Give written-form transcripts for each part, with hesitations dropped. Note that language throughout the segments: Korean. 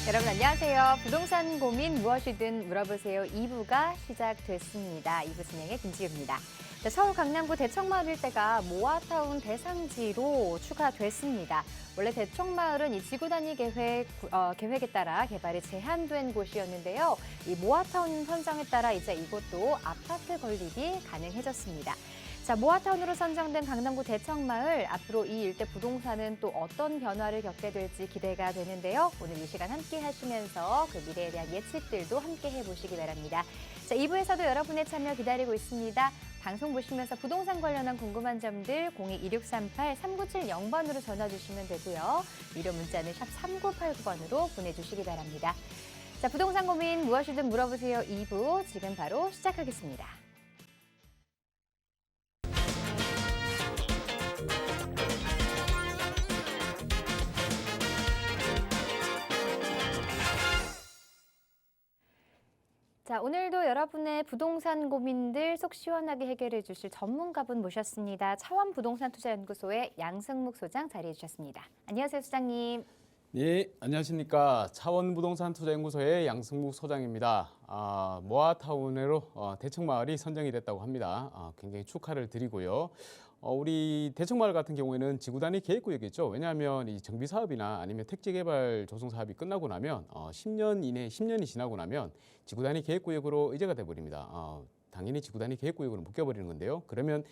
여러분 안녕하세요. 부동산 고민 무엇이든 물어보세요. 2부가 시작됐습니다. 2부 진행의 김지우입니다. 서울 강남구 대청마을 일대가 모아타운 대상지로 추가됐습니다. 원래 대청마을은 이 지구 단위 계획에 따라 개발이 제한된 곳이었는데요. 이 모아타운 선정에 따라 이제 이곳도 아파트 건립이 가능해졌습니다. 자, 모아타운으로 선정된 강남구 대청마을, 앞으로 이 일대 부동산은 또 어떤 변화를 겪게 될지 기대가 되는데요. 오늘 이 시간 함께 하시면서 그 미래에 대한 예측들도 함께 해보시기 바랍니다. 자, 2부에서도 여러분의 참여 기다리고 있습니다. 방송 보시면서 부동산 관련한 궁금한 점들 02-2638-3970번으로 전화 주시면 되고요. 유료 문자는 샵 3989번으로 보내주시기 바랍니다. 자, 부동산 고민 무엇이든 물어보세요. 2부 지금 바로 시작하겠습니다. 자, 오늘도 여러분의 부동산 고민들 속 시원하게 해결해 주실 전문가분 모셨습니다. 차원부동산투자연구소의 양승묵 소장 자리해 주셨습니다. 안녕하세요, 소장님. 네, 안녕하십니까. 차원부동산투자연구소의 양승묵 소장입니다. 모아타운으로 대청마을이 선정이 됐다고 합니다. 굉장히 축하를 드리고요. 우리 대청마을 같은 경우에는 지구 단위 계획구역이죠. 왜냐하면 이 정비 사업이나 아니면 택지 개발 조성 사업이 끝나고 나면 10년이 지나고 나면 지구 단위 계획구역으로 의제가 돼 버립니다. 당연히 지구 단위 계획구역으로 묶여버리는 건데요. 그러면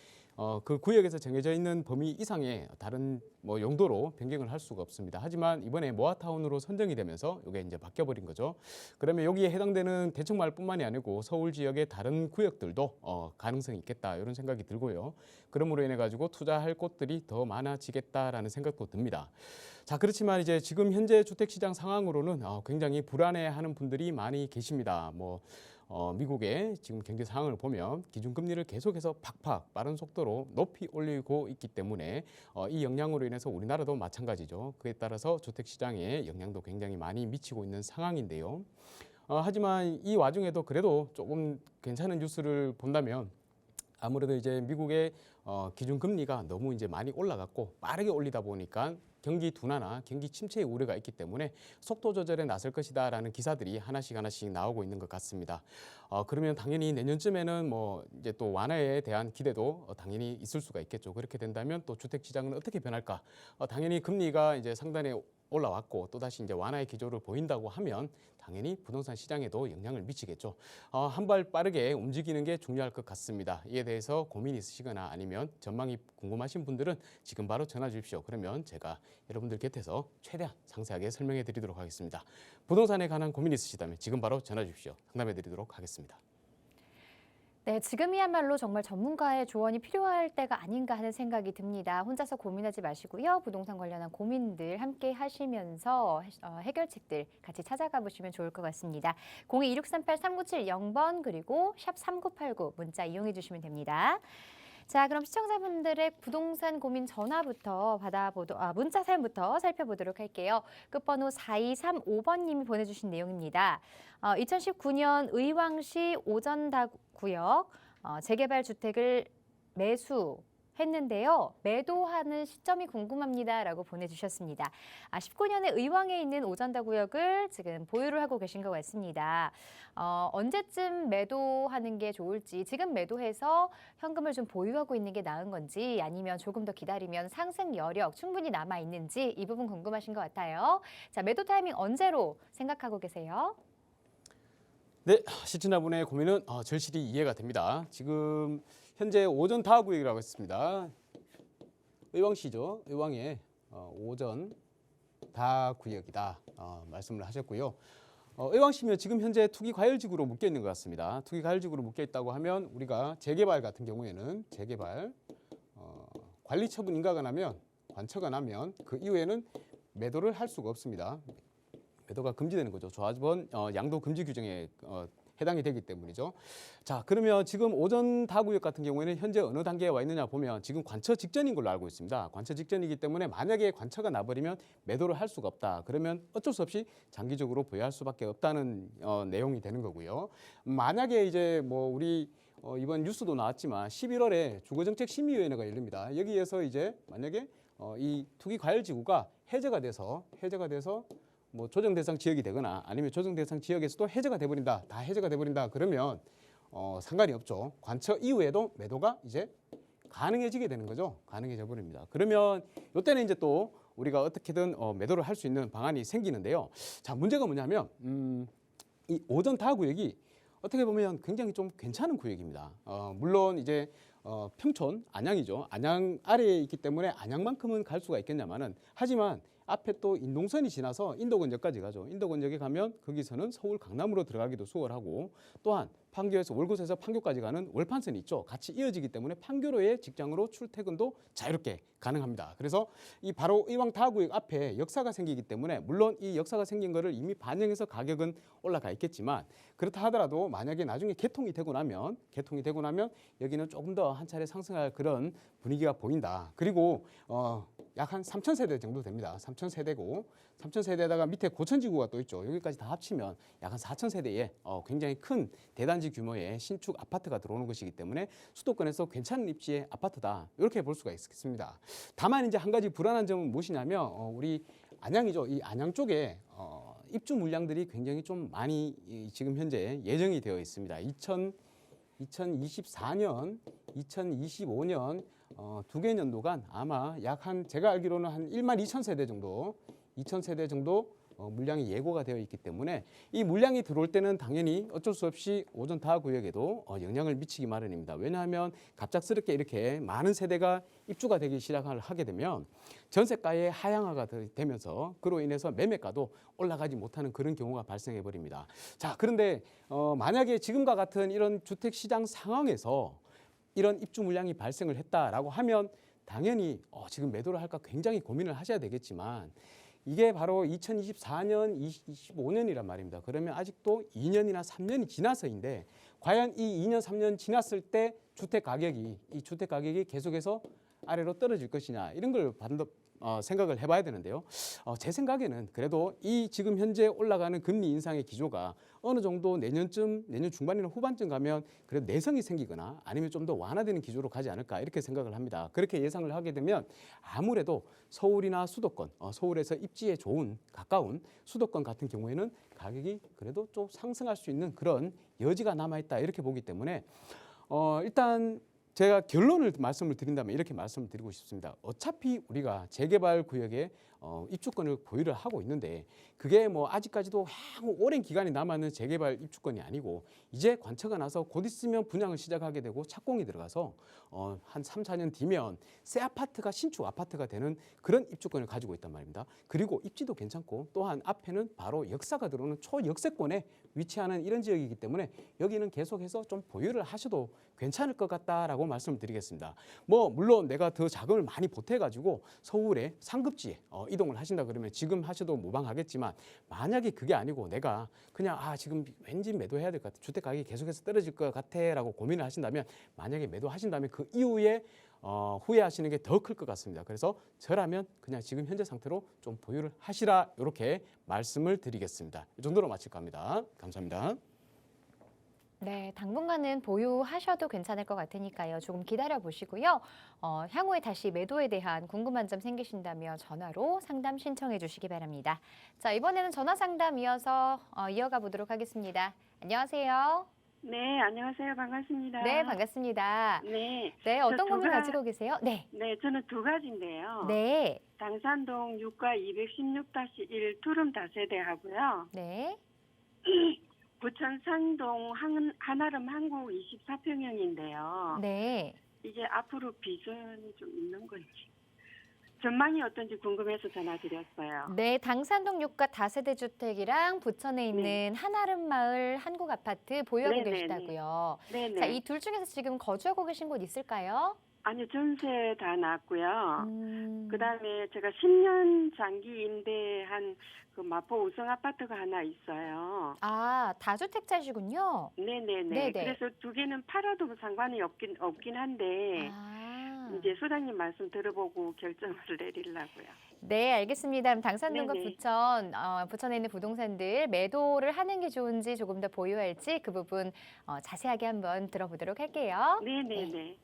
그 구역에서 정해져 있는 범위 이상의 다른 용도로 변경을 할 수가 없습니다. 하지만 이번에 모아타운으로 선정이 되면서 이게 이제 바뀌어버린 거죠. 그러면 여기에 해당되는 대청마을뿐만이 아니고 서울 지역의 다른 구역들도 가능성이 있겠다 이런 생각이 들고요. 그러므로 인해 가지고 투자할 곳들이 더 많아지겠다라는 생각도 듭니다. 자, 그렇지만 이제 지금 현재 주택시장 상황으로는 굉장히 불안해하는 분들이 많이 계십니다. 미국의 지금 경제 상황을 보면 기준금리를 계속해서 팍팍 빠른 속도로 높이 올리고 있기 때문에 이 영향으로 인해서 우리나라도 마찬가지죠. 그에 따라서 주택시장에 영향도 굉장히 많이 미치고 있는 상황인데요. 하지만 이 와중에도 그래도 조금 괜찮은 뉴스를 본다면 아무래도 이제 미국의 기준금리가 너무 이제 많이 올라갔고 빠르게 올리다 보니까 경기 둔화나 경기 침체의 우려가 있기 때문에 속도 조절에 나설 것이다라는 기사들이 하나씩 나오고 있는 것 같습니다. 그러면 당연히 내년쯤에는 이제 또 완화에 대한 기대도 당연히 있을 수가 있겠죠. 그렇게 된다면 또 주택 시장은 어떻게 변할까? 당연히 금리가 이제 상단에 올라왔고 또다시 이제 완화의 기조를 보인다고 하면 당연히 부동산 시장에도 영향을 미치겠죠. 한 발 빠르게 움직이는 게 중요할 것 같습니다. 이에 대해서 고민이 있으시거나 아니면 전망이 궁금하신 분들은 지금 바로 전화 주십시오. 그러면 제가 여러분들 곁에서 최대한 상세하게 설명해 드리도록 하겠습니다. 부동산에 관한 고민 있으시다면 지금 바로 전화 주십시오. 상담해 드리도록 하겠습니다. 네, 지금이야말로 정말 전문가의 조언이 필요할 때가 아닌가 하는 생각이 듭니다. 혼자서 고민하지 마시고요. 부동산 관련한 고민들 함께 하시면서 해결책들 같이 찾아가 보시면 좋을 것 같습니다. 02-2638-3970번 그리고 샵 3989 문자 이용해 주시면 됩니다. 자, 그럼 시청자분들의 부동산 고민 전화부터 문자 사연부터 살펴보도록 할게요. 끝번호 4235번님이 보내주신 내용입니다. 2019년 의왕시 오전다구역 재개발 주택을 매수했는데요. 매도하는 시점이 궁금합니다라고 보내주셨습니다. 19년에 의왕에 있는 오전다구역을 지금 보유를 하고 계신 것 같습니다. 언제쯤 매도하는 게 좋을지, 지금 매도해서 현금을 좀 보유하고 있는 게 나은 건지 아니면 조금 더 기다리면 상승 여력 충분히 남아 있는지 이 부분 궁금하신 것 같아요. 자, 매도 타이밍 언제로 생각하고 계세요? 네, 시청자분의 고민은 절실히 이해가 됩니다. 지금 현재 오전 다구역이라고 했습니다. 의왕시죠. 의왕의 오전 다구역이다 말씀을 하셨고요. 의왕시면 지금 현재 투기과열지구로 묶여 있는 것 같습니다. 투기과열지구로 묶여 있다고 하면 우리가 재개발 같은 경우에는 재개발 관리처분 인가가 나면 관처가 나면 그 이후에는 매도를 할 수가 없습니다. 매도가 금지되는 거죠. 조합원 양도 금지 규정에 해당이 되기 때문이죠. 자, 그러면 지금 오전 다구역 같은 경우에는 현재 어느 단계에 와 있느냐 보면 지금 관처 직전인 걸로 알고 있습니다. 관처 직전이기 때문에 만약에 관처가 나버리면 매도를 할 수가 없다. 그러면 어쩔 수 없이 장기적으로 보유할 수밖에 없다는 내용이 되는 거고요. 만약에 이제 우리 이번 뉴스도 나왔지만 11월에 주거정책심의위원회가 열립니다. 여기에서 이제 만약에 이 투기과열지구가 해제가 돼서 뭐 조정 대상 지역이 되거나 아니면 조정 대상 지역에서도 해제가 돼버린다, 다 해제가 돼버린다 그러면 상관이 없죠. 관처 이후에도 매도가 이제 가능해지게 되는 거죠. 가능해져 버립니다. 그러면 이때는 이제 또 우리가 어떻게든 매도를 할 수 있는 방안이 생기는데요. 자, 문제가 뭐냐면 이 오전 다 구역이 어떻게 보면 굉장히 좀 괜찮은 구역입니다. 물론 이제 평촌, 안양이죠. 안양 아래에 있기 때문에 안양만큼은 갈 수가 있겠냐마는 하지만 앞에 또 인동선이 지나서 인도건역까지 가죠. 인도건역에 가면 거기서는 서울 강남으로 들어가기도 수월하고 또한 판교에서 월곶에서 판교까지 가는 월판선이 있죠. 같이 이어지기 때문에 판교로의 직장으로 출퇴근도 자유롭게 가능합니다. 그래서 이 바로 이왕 다구역 앞에 역사가 생기기 때문에 물론 이 역사가 생긴 거를 이미 반영해서 가격은 올라가 있겠지만 그렇다 하더라도 만약에 나중에 개통이 되고 나면 여기는 조금 더 한 차례 상승할 그런 분위기가 보인다. 그리고 약 한 3,000세대 정도 됩니다. 3,000세대고 3,000세대에다가 밑에 고천지구가 또 있죠. 여기까지 다 합치면 약 한 4,000세대의 굉장히 큰 대단지 규모의 신축 아파트가 들어오는 것이기 때문에 수도권에서 괜찮은 입지의 아파트다. 이렇게 볼 수가 있겠습니다. 다만 이제 한 가지 불안한 점은 무엇이냐면 우리 안양이죠. 이 안양 쪽에 입주 물량들이 굉장히 좀 많이 지금 현재 예정이 되어 있습니다. 2024년, 2025년 두 개 년도간 아마 약 한 제가 알기로는 한 1만 2천 세대 정도, 2천 세대 정도 물량이 예고가 되어 있기 때문에 이 물량이 들어올 때는 당연히 어쩔 수 없이 오전 다 구역에도 영향을 미치기 마련입니다. 왜냐하면 갑작스럽게 이렇게 많은 세대가 입주가 되기 시작하게 되면 전세가의 하향화가 되면서 그로 인해서 매매가도 올라가지 못하는 그런 경우가 발생해 버립니다. 자, 그런데 만약에 지금과 같은 이런 주택 시장 상황에서 이런 입주 물량이 발생을 했다라고 하면 당연히 지금 매도를 할까 굉장히 고민을 하셔야 되겠지만 이게 바로 2024년, 25년이란 말입니다. 그러면 아직도 2년이나 3년이 지나서인데 과연 이 2년, 3년 지났을 때 주택 가격이 계속해서 아래로 떨어질 것이냐 이런 걸 생각을 해봐야 되는데요. 제 생각에는 그래도 이 지금 현재 올라가는 금리 인상의 기조가 어느 정도 내년 중반이나 후반쯤 가면 그래도 내성이 생기거나 아니면 좀 더 완화되는 기조로 가지 않을까 이렇게 생각을 합니다. 그렇게 예상을 하게 되면 아무래도 서울이나 수도권, 서울에서 입지에 좋은 가까운 수도권 같은 경우에는 가격이 그래도 좀 상승할 수 있는 그런 여지가 남아있다 이렇게 보기 때문에 일단 제가 결론을 말씀을 드린다면 이렇게 말씀을 드리고 싶습니다. 어차피 우리가 재개발 구역에 입주권을 보유를 하고 있는데 그게 뭐 아직까지도 오랜 기간이 남았는 재개발 입주권이 아니고 이제 관처가 나서 곧 있으면 분양을 시작하게 되고 착공이 들어가서 한 3, 4년 뒤면 새 아파트가 신축 아파트가 되는 그런 입주권을 가지고 있단 말입니다. 그리고 입지도 괜찮고 또한 앞에는 바로 역사가 들어오는 초역세권에 위치하는 이런 지역이기 때문에 여기는 계속해서 좀 보유를 하셔도 괜찮을 것 같다라고 말씀을 드리겠습니다. 뭐 물론 내가 더 자금을 많이 보태가지고 서울의 상급지에 이동을 하신다 그러면 지금 하셔도 무방하겠지만 만약에 그게 아니고 내가 그냥 지금 왠지 매도해야 될 것 같아. 주택 가격이 계속해서 떨어질 것 같아라고 고민을 하신다면 만약에 매도하신다면 그 이후에 후회하시는 게 더 클 것 같습니다. 그래서 저라면 그냥 지금 현재 상태로 좀 보유를 하시라 이렇게 말씀을 드리겠습니다. 이 정도로 마칠 겁니다. 감사합니다. 네, 당분간은 보유하셔도 괜찮을 것 같으니까요. 조금 기다려 보시고요. 향후에 다시 매도에 대한 궁금한 점 생기신다면 전화로 상담 신청해 주시기 바랍니다. 자, 이번에는 전화 상담 이어서 이어가 보도록 하겠습니다. 안녕하세요. 네, 안녕하세요. 반갑습니다. 네, 반갑습니다. 네. 네, 어떤 고민 가지고 계세요? 네. 네, 저는 두 가지인데요. 네. 당산동 6가 216-1 투룸 다세대 하고요. 네. 부천 상동 한아름 항구 24평형인데요. 네. 이게 앞으로 비전이 좀 있는 건지 전망이 어떤지 궁금해서 전화드렸어요. 네, 당산동 6가 다세대 주택이랑 부천에 있는 네. 한아름 마을 한국 아파트 보유하고 네네네. 계시다고요. 네네. 자, 이 둘 중에서 지금 거주하고 계신 곳 있을까요? 아니요, 전세 다 났고요. 음. 그다음에 제가 10년 장기 임대한 그 마포 우성 아파트가 하나 있어요. 다주택자시군요. 네네네. 네네. 그래서 두 개는 팔아도 상관이 없긴 한데 이제 소장님 말씀 들어보고 결정을 내리려고요. 네, 알겠습니다. 그럼 당산동과 네네. 부천, 부천에 있는 부동산들 매도를 하는 게 좋은지 조금 더 보유할지 그 부분 자세하게 한번 들어보도록 할게요. 네네네.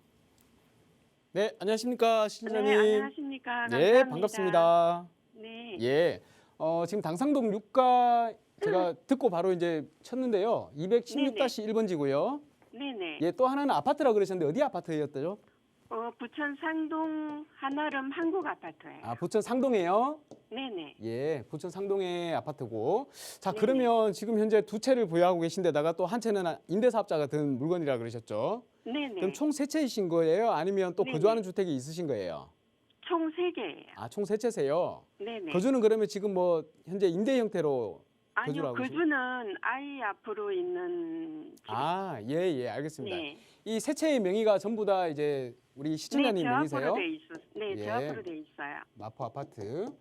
네, 안녕하십니까, 신지장님. 네, 안녕하십니까. 네, 감사합니다. 반갑습니다. 네. 예. 지금 당상동 유가 제가 듣고 바로 이제 쳤는데요. 216-1번지고요. 네네. 예, 또 하나는 아파트라고 그러셨는데 어디 아파트였죠? 부천 상동 한아름 한국 아파트예요. 아, 부천 상동에요. 네네. 예, 부천 상동의 아파트고. 자, 네네. 그러면 지금 현재 두 채를 보유하고 계신데다가 또 한 채는 임대사업자가 든 물건이라 그러셨죠? 네네. 그럼 총 세 채이신 거예요? 아니면 또 네네. 거주하는 주택이 있으신 거예요? 총 3개예요. 아, 총 세 채세요? 네네. 거주는 그러면 지금 뭐 현재 임대 형태로 아니요, 거주를 하고 거주는 아이 앞으로 있는 집. 아, 예, 알겠습니다. 네. 이 세 채의 명의가 전부 다 이제 우리 시청자님 네, 저 명의세요? 앞으로 돼 있어. 네, 예. 저 앞으로 돼 있어요. 마포 아파트.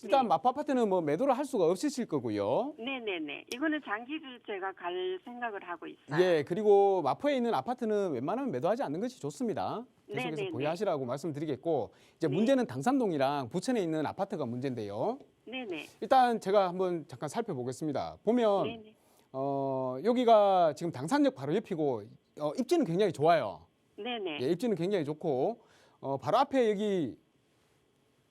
일단 네. 마포 아파트는 뭐 매도를 할 수가 없으실 거고요. 네네네. 이거는 장기를 제가 갈 생각을 하고 있어요. 예, 그리고 마포에 있는 아파트는 웬만하면 매도하지 않는 것이 좋습니다. 계속해서 네네네. 보유하시라고 말씀드리겠고, 이제 네. 문제는 당산동이랑 부천에 있는 아파트가 문제인데요. 네네. 일단 제가 한번 잠깐 살펴보겠습니다. 보면 네네. 여기가 지금 당산역 바로 옆이고 입지는 굉장히 좋아요. 네네. 예, 입지는 굉장히 좋고 바로 앞에 여기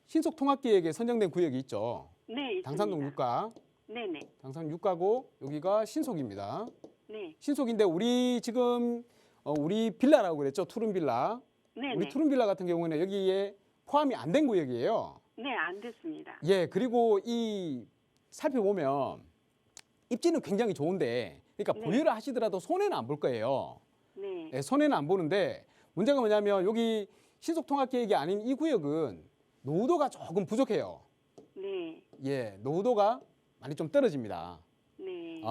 신속통합계획에 선정된 구역이 있죠. 네, 있습니다. 당산동 유가, 네네. 당산 유가고 여기가 신속입니다. 네. 신속인데 우리 지금 우리 빌라라고 그랬죠. 투룸 빌라. 네네. 우리 투룸 빌라 같은 경우는 여기에 포함이 안 된 구역이에요. 네, 안 됐습니다. 예, 그리고 이 살펴보면 입지는 굉장히 좋은데, 그러니까 네. 보유를 하시더라도 손해는 안 볼 거예요. 네. 예, 손해는 안 보는데 문제가 뭐냐면 여기 신속통합계획이 아닌 이 구역은 노후도가 조금 부족해요. 네. 예, 노후도가 많이 좀 떨어집니다. 네.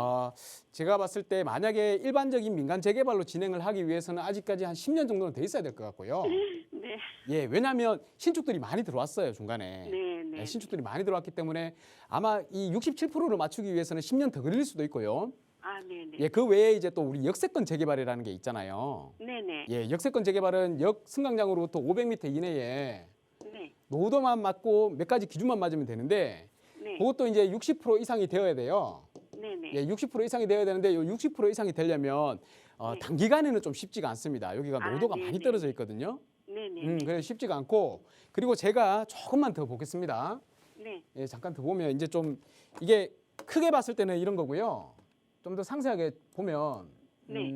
제가 봤을 때 만약에 일반적인 민간 재개발로 진행을 하기 위해서는 아직까지 한 10년 정도는 돼 있어야 될 것 같고요. 네. 예, 왜냐하면 신축들이 많이 들어왔어요, 중간에. 네. 네. 예, 신축들이 많이 들어왔기 때문에 아마 이 67%를 맞추기 위해서는 10년 더 걸릴 수도 있고요. 아, 네네. 예, 그 외에 이제 또 우리 역세권 재개발이라는 게 있잖아요. 네네. 예, 역세권 재개발은 역 승강장으로부터 500m 이내에 네. 노후도만 맞고 몇 가지 기준만 맞으면 되는데 네. 그것도 이제 60% 이상이 되어야 돼요. 네네. 예, 60% 이상이 되어야 되는데 이 60% 이상이 되려면 네. 단기간에는 좀 쉽지가 않습니다. 여기가 아, 노후도가 네네. 많이 떨어져 있거든요. 네네. 그래서 쉽지가 않고 그리고 제가 조금만 더 보겠습니다. 네. 예, 잠깐 더 보면 이제 좀 이게 크게 봤을 때는 이런 거고요. 좀 더 상세하게 보면 네.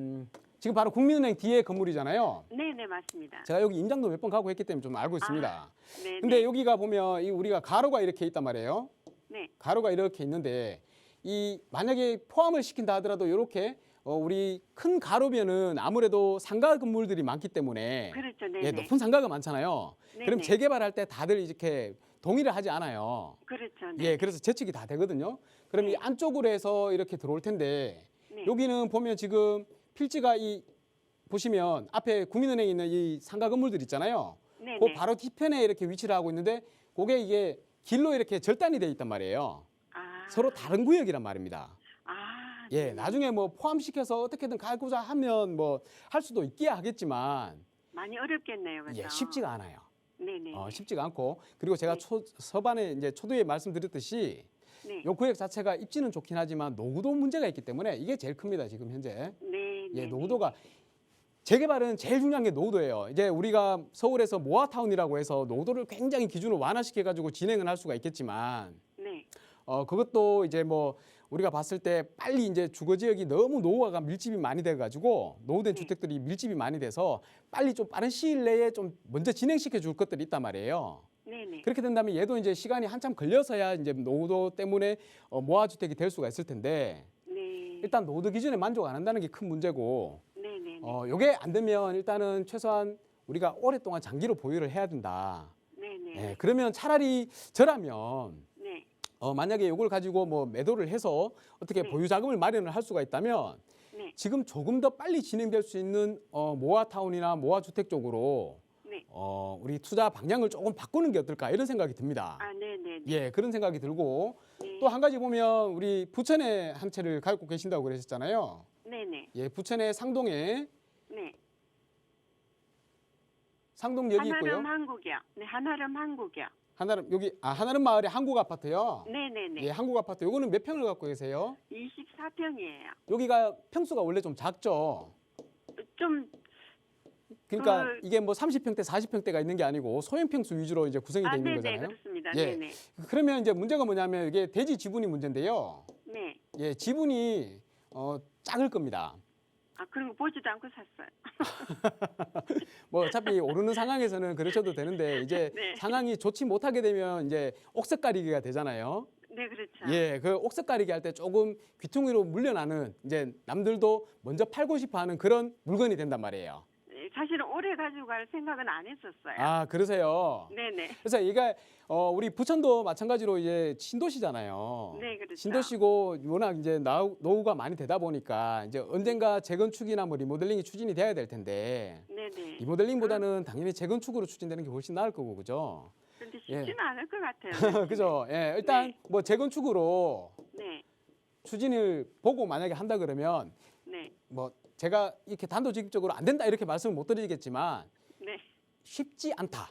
지금 바로 국민은행 뒤에 건물이잖아요. 네네, 맞습니다. 제가 여기 임장도 몇 번 가고 했기 때문에 좀 알고 있습니다. 네네. 근데 여기가 보면 이 우리가 가로가 이렇게 있단 말이에요. 네. 가로가 이렇게 있는데 이 만약에 포함을 시킨다 하더라도 이렇게 우리 큰 가로면은 아무래도 상가 건물들이 많기 때문에 그렇죠. 네네. 예, 높은 상가가 많잖아요. 네네. 그럼 재개발할 때 다들 이렇게 동의를 하지 않아요. 그렇죠. 네. 예, 그래서 재측이 다 되거든요. 그럼 네. 이 안쪽으로 해서 이렇게 들어올 텐데 네. 여기는 보면 지금 필지가 이 보시면 앞에 국민은행에 있는 이 상가 건물들 있잖아요. 네네. 그 바로 뒤편에 이렇게 위치를 하고 있는데 그게 이게 길로 이렇게 절단이 돼 있단 말이에요. 아. 서로 다른 구역이란 말입니다. 아. 예, 네네. 나중에 뭐 포함시켜서 어떻게든 가고자 하면 뭐 할 수도 있기야 하겠지만 많이 어렵겠네요. 그죠? 예, 쉽지가 않아요. 네네. 쉽지가 않고 그리고 제가 네. 서반에 이제 초두에 말씀드렸듯이 네. 요 구역 자체가 입지는 좋긴 하지만 노후도 문제가 있기 때문에 이게 제일 큽니다. 지금 현재. 네. 예, 네. 노후도가 재개발은 제일 중요한 게 노후도예요. 이제 우리가 서울에서 모아타운이라고 해서 노후도를 굉장히 기준을 완화시켜 가지고 진행을 할 수가 있겠지만 네. 그것도 이제 뭐 우리가 봤을 때 빨리 이제 주거 지역이 너무 노후화가 밀집이 많이 돼 가지고 노후된 네. 주택들이 밀집이 많이 돼서 빨리 좀 빠른 시일 내에 좀 먼저 진행시켜 줄 것들이 있단 말이에요. 네네. 그렇게 된다면 얘도 이제 시간이 한참 걸려서야 이제 노후도 때문에 모아 주택이 될 수가 있을 텐데 네. 일단 노후도 기준에 만족 안 한다는 게 큰 문제고 네네. 요게 안 되면 일단은 최소한 우리가 오랫동안 장기로 보유를 해야 된다. 네네. 예, 그러면 차라리 저라면 네. 만약에 이걸 가지고 뭐 매도를 해서 어떻게 네. 보유 자금을 마련을 할 수가 있다면 네. 지금 조금 더 빨리 진행될 수 있는 모아타운이나 모아주택 쪽으로 네. 우리 투자 방향을 조금 바꾸는 게 어떨까 이런 생각이 듭니다. 아, 네네. 예, 그런 생각이 들고 네. 또 한 가지 보면 우리 부천에 한 채를 갖고 계신다고 그러셨잖아요. 네네. 예, 부천의 상동에 네. 상동역이 있고요. 한아름 한국이요. 네, 한아름 한국이요. 하나름 여기 한아름 마을의 한국 아파트요. 네네네. 예, 한국 아파트. 요거는 몇 평을 갖고 계세요? 24평이에요. 여기가 평수가 원래 좀 작죠. 좀 그러니까 이게 뭐 30평대, 40평대가 있는 게 아니고 소형평수 위주로 이제 구성이 되어 있는 네네, 거잖아요. 그렇습니다. 예. 네네. 그러면 이제 문제가 뭐냐면 이게 대지 지분이 문제인데요. 네. 예, 지분이 작을 겁니다. 아, 그런 거 보지도 않고 샀어요. 뭐 어차피 오르는 상황에서는 그러셔도 되는데 이제 네. 상황이 좋지 못하게 되면 이제 옥석 가리기가 되잖아요. 네, 그렇죠. 예, 그 옥석 가리기 할 때 조금 귀퉁이로 물려나는 이제 남들도 먼저 팔고 싶어 하는 그런 물건이 된단 말이에요. 네, 사실은 오래 가지고 갈 생각은 안 했었어요. 아, 그러세요. 네네. 그래서 얘가 우리 부천도 마찬가지로 이제 신도시잖아요. 네, 그렇죠. 신도시고 워낙 이제 노후가 많이 되다 보니까 이제 언젠가 재건축이나 뭐 리모델링이 추진이 돼야 될 텐데 네네. 리모델링보다는 당연히 재건축으로 추진되는 게 훨씬 나을 거고 그죠? 근데 예. 쉽지는 않을 것 같아요. 그죠? 예, 일단 네. 뭐 재건축으로 네. 추진을 보고 만약에 한다 그러면 네. 뭐 제가 이렇게 단도직입적으로 안 된다 이렇게 말씀을 못 드리겠지만 네. 쉽지 않다.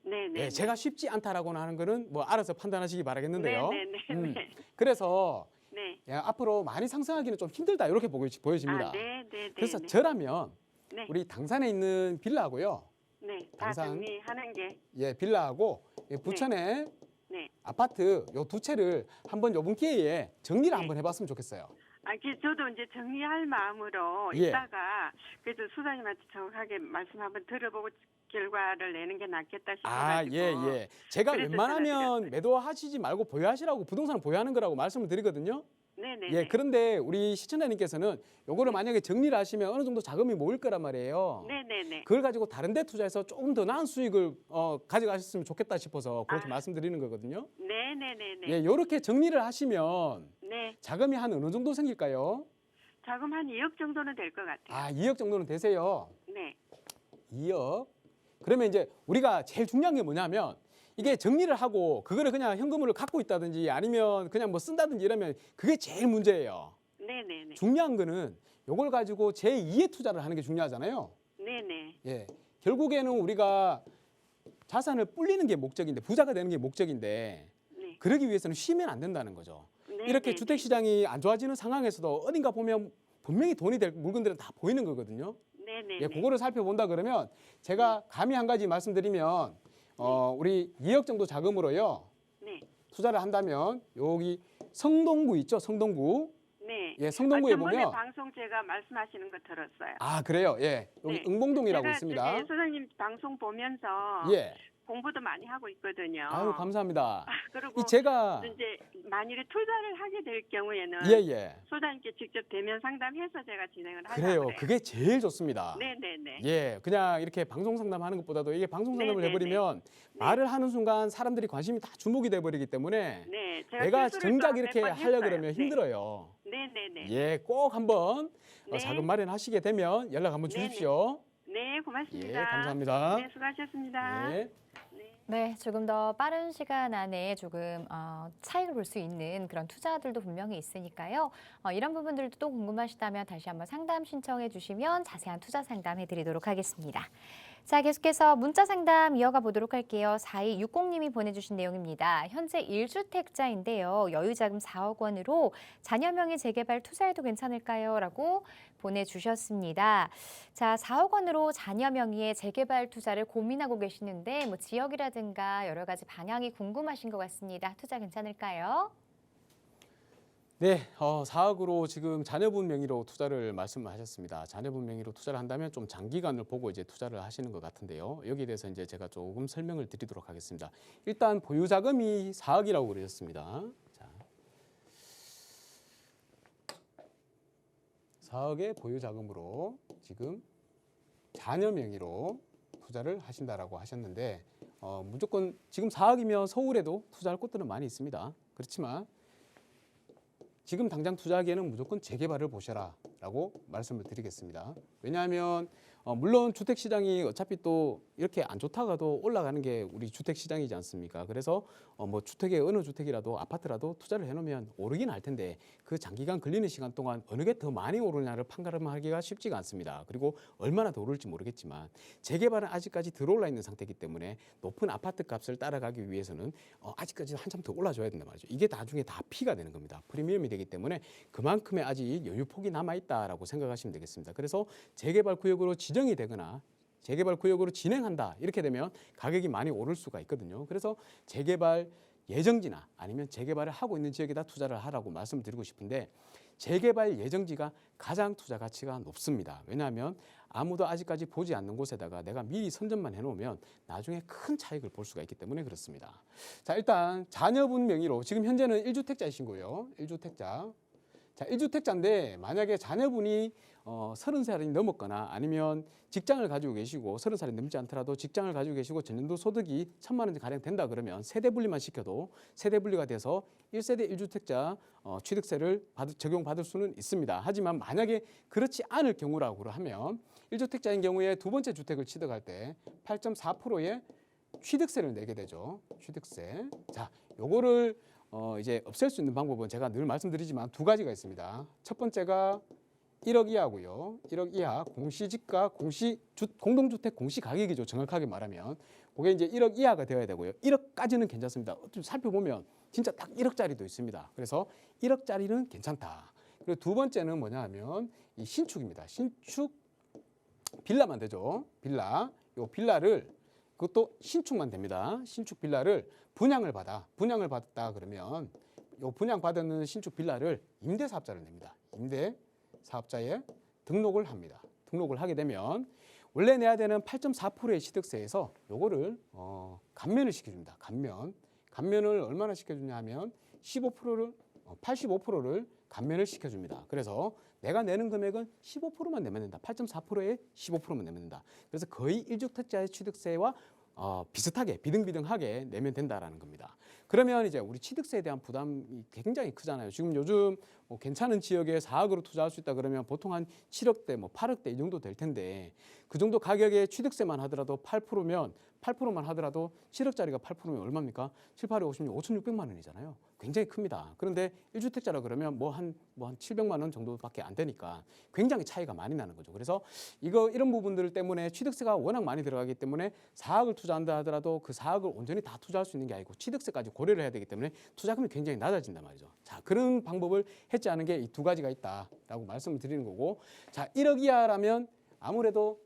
네네. 예, 제가 쉽지 않다라고 하는 거는 뭐 알아서 판단하시기 바라겠는데요. 네네네. 네. 그래서 네. 예, 앞으로 많이 상승하기는 좀 힘들다 이렇게 보여집니다. 아, 네네네. 그래서 저라면 네. 우리 당산에 있는 빌라하고요. 네. 다 당산. 정리하는 게. 예, 빌라하고 부천에 네. 아파트 요 두 채를 한번 요번 기회에 정리를 네. 한번 해봤으면 좋겠어요. 아, 저도 이제 정리할 마음으로 예. 있다가 그래도 수사님한테 정확하게 말씀 한번 들어보고 결과를 내는 게 낫겠다 아, 싶어가지고. 예, 예. 제가 그래서 웬만하면 전화드렸어요. 매도하시지 말고 보유하시라고 부동산을 보유하는 거라고 말씀을 드리거든요. 네네. 예, 그런데 우리 시청자님께서는 요거를 만약에 정리를 하시면 어느 정도 자금이 모일 거란 말이에요. 네네네. 그걸 가지고 다른 데 투자해서 조금 더 나은 수익을 가져가셨으면 좋겠다 싶어서 그렇게 아. 말씀드리는 거거든요. 네네네네. 예, 요렇게 정리를 하시면 네. 자금이 한 어느 정도 생길까요? 자금 한 2억 정도는 될 것 같아요. 아, 2억 정도는 되세요. 네. 2억. 그러면 이제 우리가 제일 중요한 게 뭐냐면 이게 정리를 하고 그거를 그냥 현금으로 갖고 있다든지 아니면 그냥 뭐 쓴다든지 이러면 그게 제일 문제예요. 네네네. 중요한 거는 요걸 가지고 제2의 투자를 하는 게 중요하잖아요. 네네. 예. 결국에는 우리가 자산을 불리는 게 목적인데 부자가 되는 게 목적인데 네. 그러기 위해서는 쉬면 안 된다는 거죠. 네, 이렇게 네, 주택 시장이 안 좋아지는 상황에서도 어딘가 보면 분명히 돈이 될 물건들은 다 보이는 거거든요. 네네. 예, 그거를 살펴본다 그러면 제가 감히 한 가지 말씀드리면 우리 2억 정도 자금으로요. 네. 투자를 한다면 여기 성동구 있죠? 성동구. 네. 예, 성동구에 전번에 보면 방송 제가 말씀하시는 거 들었어요. 아, 그래요. 예. 여기 네. 응봉동이라고 제가 있습니다. 저기 소장님 방송 보면서 예. 공부도 많이 하고 있거든요. 아유, 감사합니다. 그리고 이 제가 이제 만일에 투자를 하게 될 경우에는 예, 예. 소장님께 직접 대면 상담해서 제가 진행을 하려고 그래요. 그래요. 그게 제일 좋습니다. 네네네. 예, 그냥 이렇게 방송 상담하는 것보다도 이게 방송 상담을 네네네. 해버리면 말을 하는 순간 사람들이 관심이 다 주목이 돼버리기 때문에 네. 제가 내가 실수를 정작 또 이렇게 몇번 하려 했어요. 그러면 네. 힘들어요. 네네네. 예, 꼭 한번 네. 자금 마련하시게 되면 연락 한번 네네. 주십시오. 네, 고맙습니다. 예, 감사합니다. 네, 수고하셨습니다. 예. 네, 조금 더 빠른 시간 안에 조금 차익을 볼 수 있는 그런 투자들도 분명히 있으니까요. 이런 부분들도 또 궁금하시다면 다시 한번 상담 신청해 주시면 자세한 투자 상담 해드리도록 하겠습니다. 자, 계속해서 문자 상담 이어가 보도록 할게요. 4260님이 보내주신 내용입니다. 현재 1주택자인데요. 여유자금 4억 원으로 자녀 명의 재개발 투자해도 괜찮을까요? 라고 보내주셨습니다. 자, 4억 원으로 자녀 명의의 재개발 투자를 고민하고 계시는데 뭐 지역이라든가 여러 가지 방향이 궁금하신 것 같습니다. 투자 괜찮을까요? 네, 4억으로 지금 자녀분 명의로 투자를 말씀하셨습니다. 자녀분 명의로 투자를 한다면 좀 장기간을 보고 이제 투자를 하시는 것 같은데요. 여기에 대해서 이제 제가 조금 설명을 드리도록 하겠습니다. 일단 보유 자금이 4억이라고 그러셨습니다. 자, 4억의 보유 자금으로 지금 자녀 명의로 투자를 하신다라고 하셨는데 무조건 지금 4억이면 서울에도 투자할 곳들은 많이 있습니다. 그렇지만 지금 당장 투자하기에는 무조건 재개발을 보셔라 라고 말씀을 드리겠습니다. 왜냐하면 물론 주택시장이 어차피 또 이렇게 안 좋다가도 올라가는 게 우리 주택시장이지 않습니까? 그래서 뭐 주택에 어느 주택이라도 아파트라도 투자를 해놓으면 오르긴 할 텐데 그 장기간 걸리는 시간 동안 어느 게 더 많이 오르냐를 판가름하기가 쉽지가 않습니다. 그리고 얼마나 더 오를지 모르겠지만 재개발은 아직까지 들어올라 있는 상태이기 때문에 높은 아파트 값을 따라가기 위해서는 아직까지 한참 더 올라줘야 된단 말이죠. 이게 나중에 다 피가 되는 겁니다. 프리미엄이 되기 때문에 그만큼의 아직 여유폭이 남아있다라고 생각하시면 되겠습니다. 그래서 재개발 구역으로 지정이 되거나 재개발 구역으로 진행한다. 이렇게 되면 가격이 많이 오를 수가 있거든요. 그래서 재개발 예정지나 아니면 재개발을 하고 있는 지역에다 투자를 하라고 말씀드리고 싶은데 재개발 예정지가 가장 투자 가치가 높습니다. 왜냐하면 아무도 아직까지 보지 않는 곳에다가 내가 미리 선점만 해놓으면 나중에 큰 차익을 볼 수가 있기 때문에 그렇습니다. 자, 일단 자녀분 명의로 지금 현재는 1주택자이신 거예요. 1주택자. 자, 1주택자인데 만약에 자녀분이 30살이 넘었거나 아니면 직장을 가지고 계시고 30살이 넘지 않더라도 직장을 가지고 계시고 전년도 소득이 1,000만 원 가량 된다 그러면 세대 분리만 시켜도 세대 분리가 돼서 1세대 1주택자 취득세를 적용받을 수는 있습니다. 하지만 만약에 그렇지 않을 경우라고 하면 1주택자인 경우에 두 번째 주택을 취득할 때 8.4%의 취득세를 내게 되죠. 취득세. 자, 요거를 이제 없앨 수 있는 방법은 제가 늘 말씀드리지만 두 가지가 있습니다. 첫 번째가 1억 이하고요. 1억 이하 공시지가 공동주택 공시가격이죠. 정확하게 말하면 그게 이제 1억 이하가 되어야 되고요. 1억까지는 괜찮습니다. 좀 살펴보면 진짜 딱 1억짜리도 있습니다. 그래서 1억짜리는 괜찮다. 그리고 두 번째는 뭐냐 하면 이 신축입니다. 신축 빌라만 되죠. 빌라. 요 빌라를 그것도 신축만 됩니다. 신축 빌라를 분양을 받았다 그러면 요 분양받은 신축 빌라를 임대사업자를 냅니다. 임대사업자에 등록을 합니다. 등록을 하게 되면 원래 내야 되는 8.4%의 취득세에서 요거를 감면을 시켜줍니다. 감면을 얼마나 시켜주냐 하면 85%를 감면을 시켜줍니다. 그래서 내가 내는 금액은 15%만 내면 된다. 8.4%에 15%만 내면 된다. 그래서 거의 1주택자의 취득세와 비슷하게 비등비등하게 내면 된다라는 겁니다. 그러면 이제 우리 취득세에 대한 부담이 굉장히 크잖아요. 지금 요즘 뭐 괜찮은 지역에 4억으로 투자할 수 있다 그러면 보통 한 7억대, 뭐 8억대 이 정도 될 텐데 그 정도 가격에 취득세만 하더라도 8%만 하더라도 7억짜리가 8%면 얼마입니까? 7, 8에 56, 5,600만 원이잖아요. 굉장히 큽니다. 그런데 1주택자라 그러면 뭐 한 700만 원 정도밖에 안 되니까 굉장히 차이가 많이 나는 거죠. 그래서 이런 부분들 때문에 취득세가 워낙 많이 들어가기 때문에 4억을 투자한다 하더라도 그 4억을 온전히 다 투자할 수 있는 게 아니고 취득세까지 고려를 해야 되기 때문에 투자금이 굉장히 낮아진단 말이죠. 자, 그런 방법을 해지하는 게 이 두 가지가 있다라고 말씀을 드리는 거고, 자, 1억 이하라면 아무래도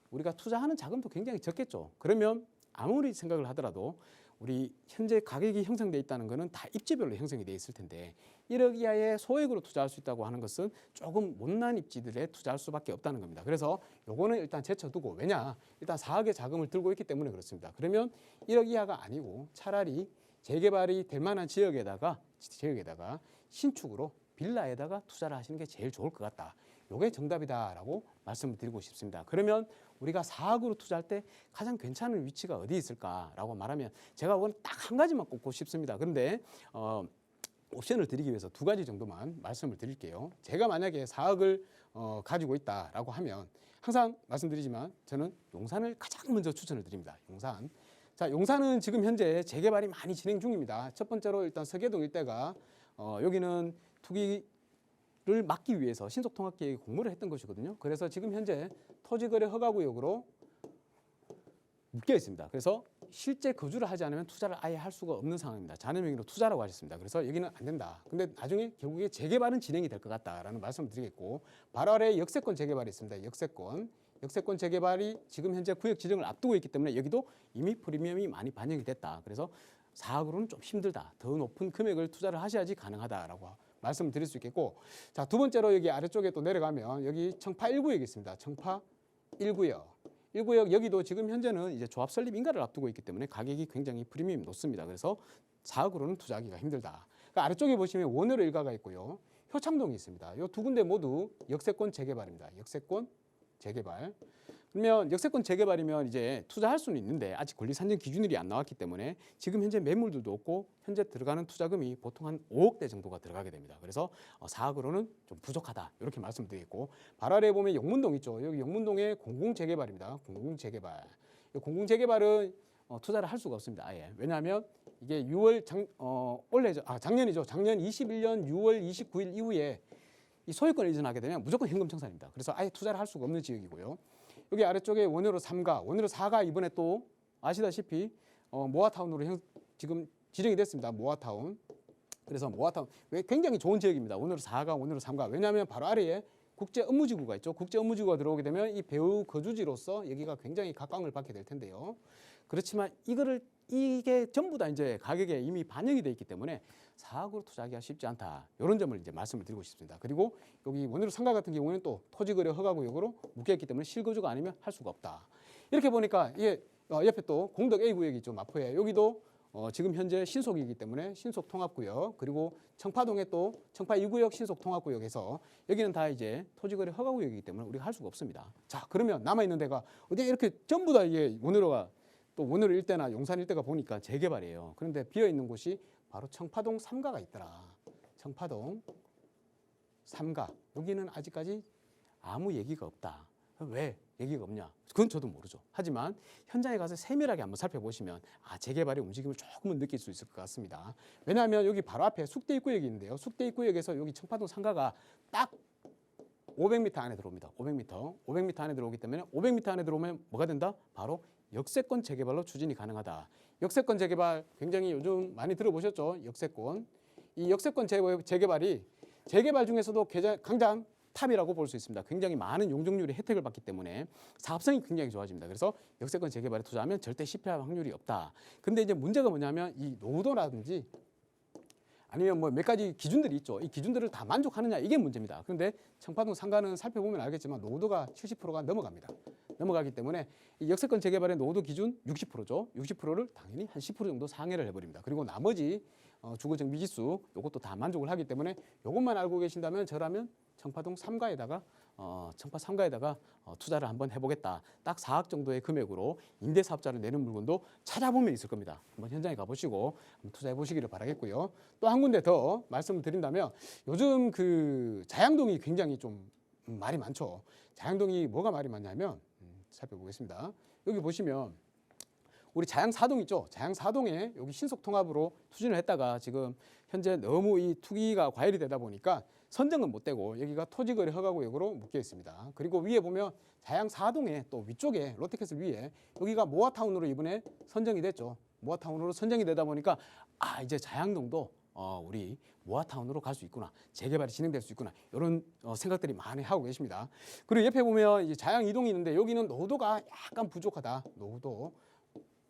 우리가 투자하는 자금도 굉장히 적겠죠. 그러면 아무리 생각을 하더라도 우리 현재 가격이 형성돼 있다는 것은 다 입지별로 형성이 돼 있을 텐데 1억 이하의 소액으로 투자할 수 있다고 하는 것은 조금 못난 입지들에 투자할 수밖에 없다는 겁니다. 그래서 요거는 일단 제쳐두고, 왜냐? 일단 4억의 자금을 들고 있기 때문에 그렇습니다. 그러면 1억 이하가 아니고 차라리 재개발이 될 만한 지역에다가 신축으로 빌라에다가 투자를 하시는 게 제일 좋을 것 같다. 요게 정답이다라고 말씀을 드리고 싶습니다. 그러면 우리가 4억으로 투자할 때 가장 괜찮은 위치가 어디 있을까라고 말하면 제가 오늘 딱 한 가지만 꼽고 싶습니다. 그런데 옵션을 드리기 위해서 두 가지 정도만 말씀을 드릴게요. 제가 만약에 4억을 가지고 있다라고 하면 항상 말씀드리지만 저는 용산을 가장 먼저 추천을 드립니다. 용산. 자, 용산은 지금 현재 재개발이 많이 진행 중입니다. 첫 번째로 일단 서계동 일대가 여기는 투기를 막기 위해서 신속통합계획 공모를 했던 것이거든요. 그래서 지금 현재 토지거래 허가구역으로 묶여 있습니다. 그래서 실제 거주를 하지 않으면 투자를 아예 할 수가 없는 상황입니다. 자녀 명의로 투자라고 하셨습니다. 그래서 여기는 안 된다. 근데 나중에 결국에 재개발은 진행이 될 것 같다라는 말씀을 드리겠고, 바로 아래에 역세권 재개발이 있습니다. 역세권 재개발이 지금 현재 구역 지정을 앞두고 있기 때문에 여기도 이미 프리미엄이 많이 반영이 됐다. 그래서 4억으로는 좀 힘들다. 더 높은 금액을 투자를 하셔야지 가능하다라고 말씀을 드릴 수 있겠고, 자, 두 번째로 여기 아래쪽에 또 내려가면 여기 청파 1구역이 있습니다. 청파 1구역. 1구역 여기도 지금 현재는 이제 조합 설립 인가를 앞두고 있기 때문에 가격이 굉장히 프리미엄이 높습니다. 그래서 4억으로는 투자하기가 힘들다. 그러니까 아래쪽에 보시면 원효로 일가가 있고요. 효창동이 있습니다. 이 두 군데 모두 역세권 재개발입니다. 역세권 재개발. 그러면 역세권 재개발이면 이제 투자할 수는 있는데 아직 권리 산정 기준일이 안 나왔기 때문에 지금 현재 매물들도 없고 현재 들어가는 투자금이 보통 한 5억대 정도가 들어가게 됩니다. 그래서 4억으로는 좀 부족하다. 이렇게 말씀드리겠고, 바로 아래에 보면 영문동 있죠. 여기 영문동의 공공재개발입니다. 공공재개발. 이 공공재개발은 투자를 할 수가 없습니다. 아예. 왜냐하면 이게 작년이죠. 작년 21년 6월 29일 이후에 이 소유권을 이전하게 되면 무조건 현금 청산입니다. 그래서 아예 투자를 할 수가 없는 지역이고요. 여기 아래쪽에 원효로 3가, 원효로 4가 이번에 또 아시다시피 모아타운으로 지금 지정이 됐습니다. 모아타운. 그래서 모아타운 굉장히 좋은 지역입니다. 원효로 4가, 원효로 3가. 왜냐하면 바로 아래에 국제 업무지구가 있죠. 국제 업무지구가 들어오게 되면 이 배후 거주지로서 여기가 굉장히 각광을 받게 될 텐데요. 그렇지만 이게 전부 다 이제 가격에 이미 반영이 돼 있기 때문에 사학으로 투자하기가 쉽지 않다. 이런 점을 이제 말씀을 드리고 싶습니다. 그리고 여기 원효로 상가 같은 경우에는 또 토지거래 허가구역으로 묶여있기 때문에 실거주가 아니면 할 수가 없다. 이렇게 보니까 이게 옆에 또 공덕 A 구역이 있죠. 마포에 여기도 지금 현재 신속이기 때문에 신속 통합구역, 그리고 청파동에 또 청파 2구역 신속 통합구역에서 여기는 다 이제 토지거래 허가구역이기 때문에 우리가 할 수가 없습니다. 자, 그러면 남아 있는 데가 어디 이렇게 전부 다 이게 원효로가 또 원효로 일대나 용산 일대가 보니까 재개발이에요. 그런데 비어 있는 곳이 바로 청파동 3가가 있더라. 청파동 3가. 여기는 아직까지 아무 얘기가 없다. 왜 얘기가 없냐? 그건 저도 모르죠. 하지만 현장에 가서 세밀하게 한번 살펴보시면 재개발의 움직임을 조금은 느낄 수 있을 것 같습니다. 왜냐하면 여기 바로 앞에 숙대 입구역이 있는데요. 숙대 입구역에서 여기 청파동 3가가 딱 500m 안에 들어옵니다. 500m 안에 들어오기 때문에 500m 안에 들어오면 뭐가 된다? 바로 역세권 재개발로 추진이 가능하다. 역세권 재개발 굉장히 요즘 많이 들어보셨죠? 역세권. 이 역세권 재개발이 재개발 중에서도 강장 탑이라고 볼 수 있습니다. 굉장히 많은 용적률의 혜택을 받기 때문에 사업성이 굉장히 좋아집니다. 그래서 역세권 재개발에 투자하면 절대 실패할 확률이 없다. 근데 이제 문제가 뭐냐면 이 노후도라든지 아니면 뭐 몇 가지 기준들이 있죠. 이 기준들을 다 만족하느냐 이게 문제입니다. 그런데 청파동 상가는 살펴보면 알겠지만 노후도가 70%가 넘어갑니다. 넘어가기 때문에 이 역세권 재개발의 노후도 기준 60%죠. 60%를 당연히 한 10% 정도 상회를 해버립니다. 그리고 나머지 주거적 미지수 이것도 다 만족을 하기 때문에 이것만 알고 계신다면 저라면 청파동 3가에다가 청파 3가에다가 투자를 한번 해보겠다. 딱 4억 정도의 금액으로 임대사업자를 내는 물건도 찾아보면 있을 겁니다. 한번 현장에 가보시고 한번 투자해 보시기를 바라겠고요. 또 한 군데 더 말씀을 드린다면 요즘 그 자양동이 굉장히 좀 말이 많죠. 자양동이 뭐가 말이 많냐면 살펴보겠습니다. 여기 보시면 우리 자양사동 있죠. 자양사동에 여기 신속통합으로 추진을 했다가 지금 현재 너무 이 투기가 과열이 되다 보니까 선정은 못 되고 여기가 토지거래 허가구역으로 묶여 있습니다. 그리고 위에 보면 자양사동에 또 위쪽에 롯데캐슬 위에 여기가 모아타운으로 이번에 선정이 됐죠. 모아타운으로 선정이 되다 보니까 이제 자양동도 우리 모아타운으로 갈 수 있구나. 재개발이 진행될 수 있구나. 이런 생각들이 많이 하고 계십니다. 그리고 옆에 보면 이제 자양 이동이 있는데 여기는 노후도가 약간 부족하다. 노후도.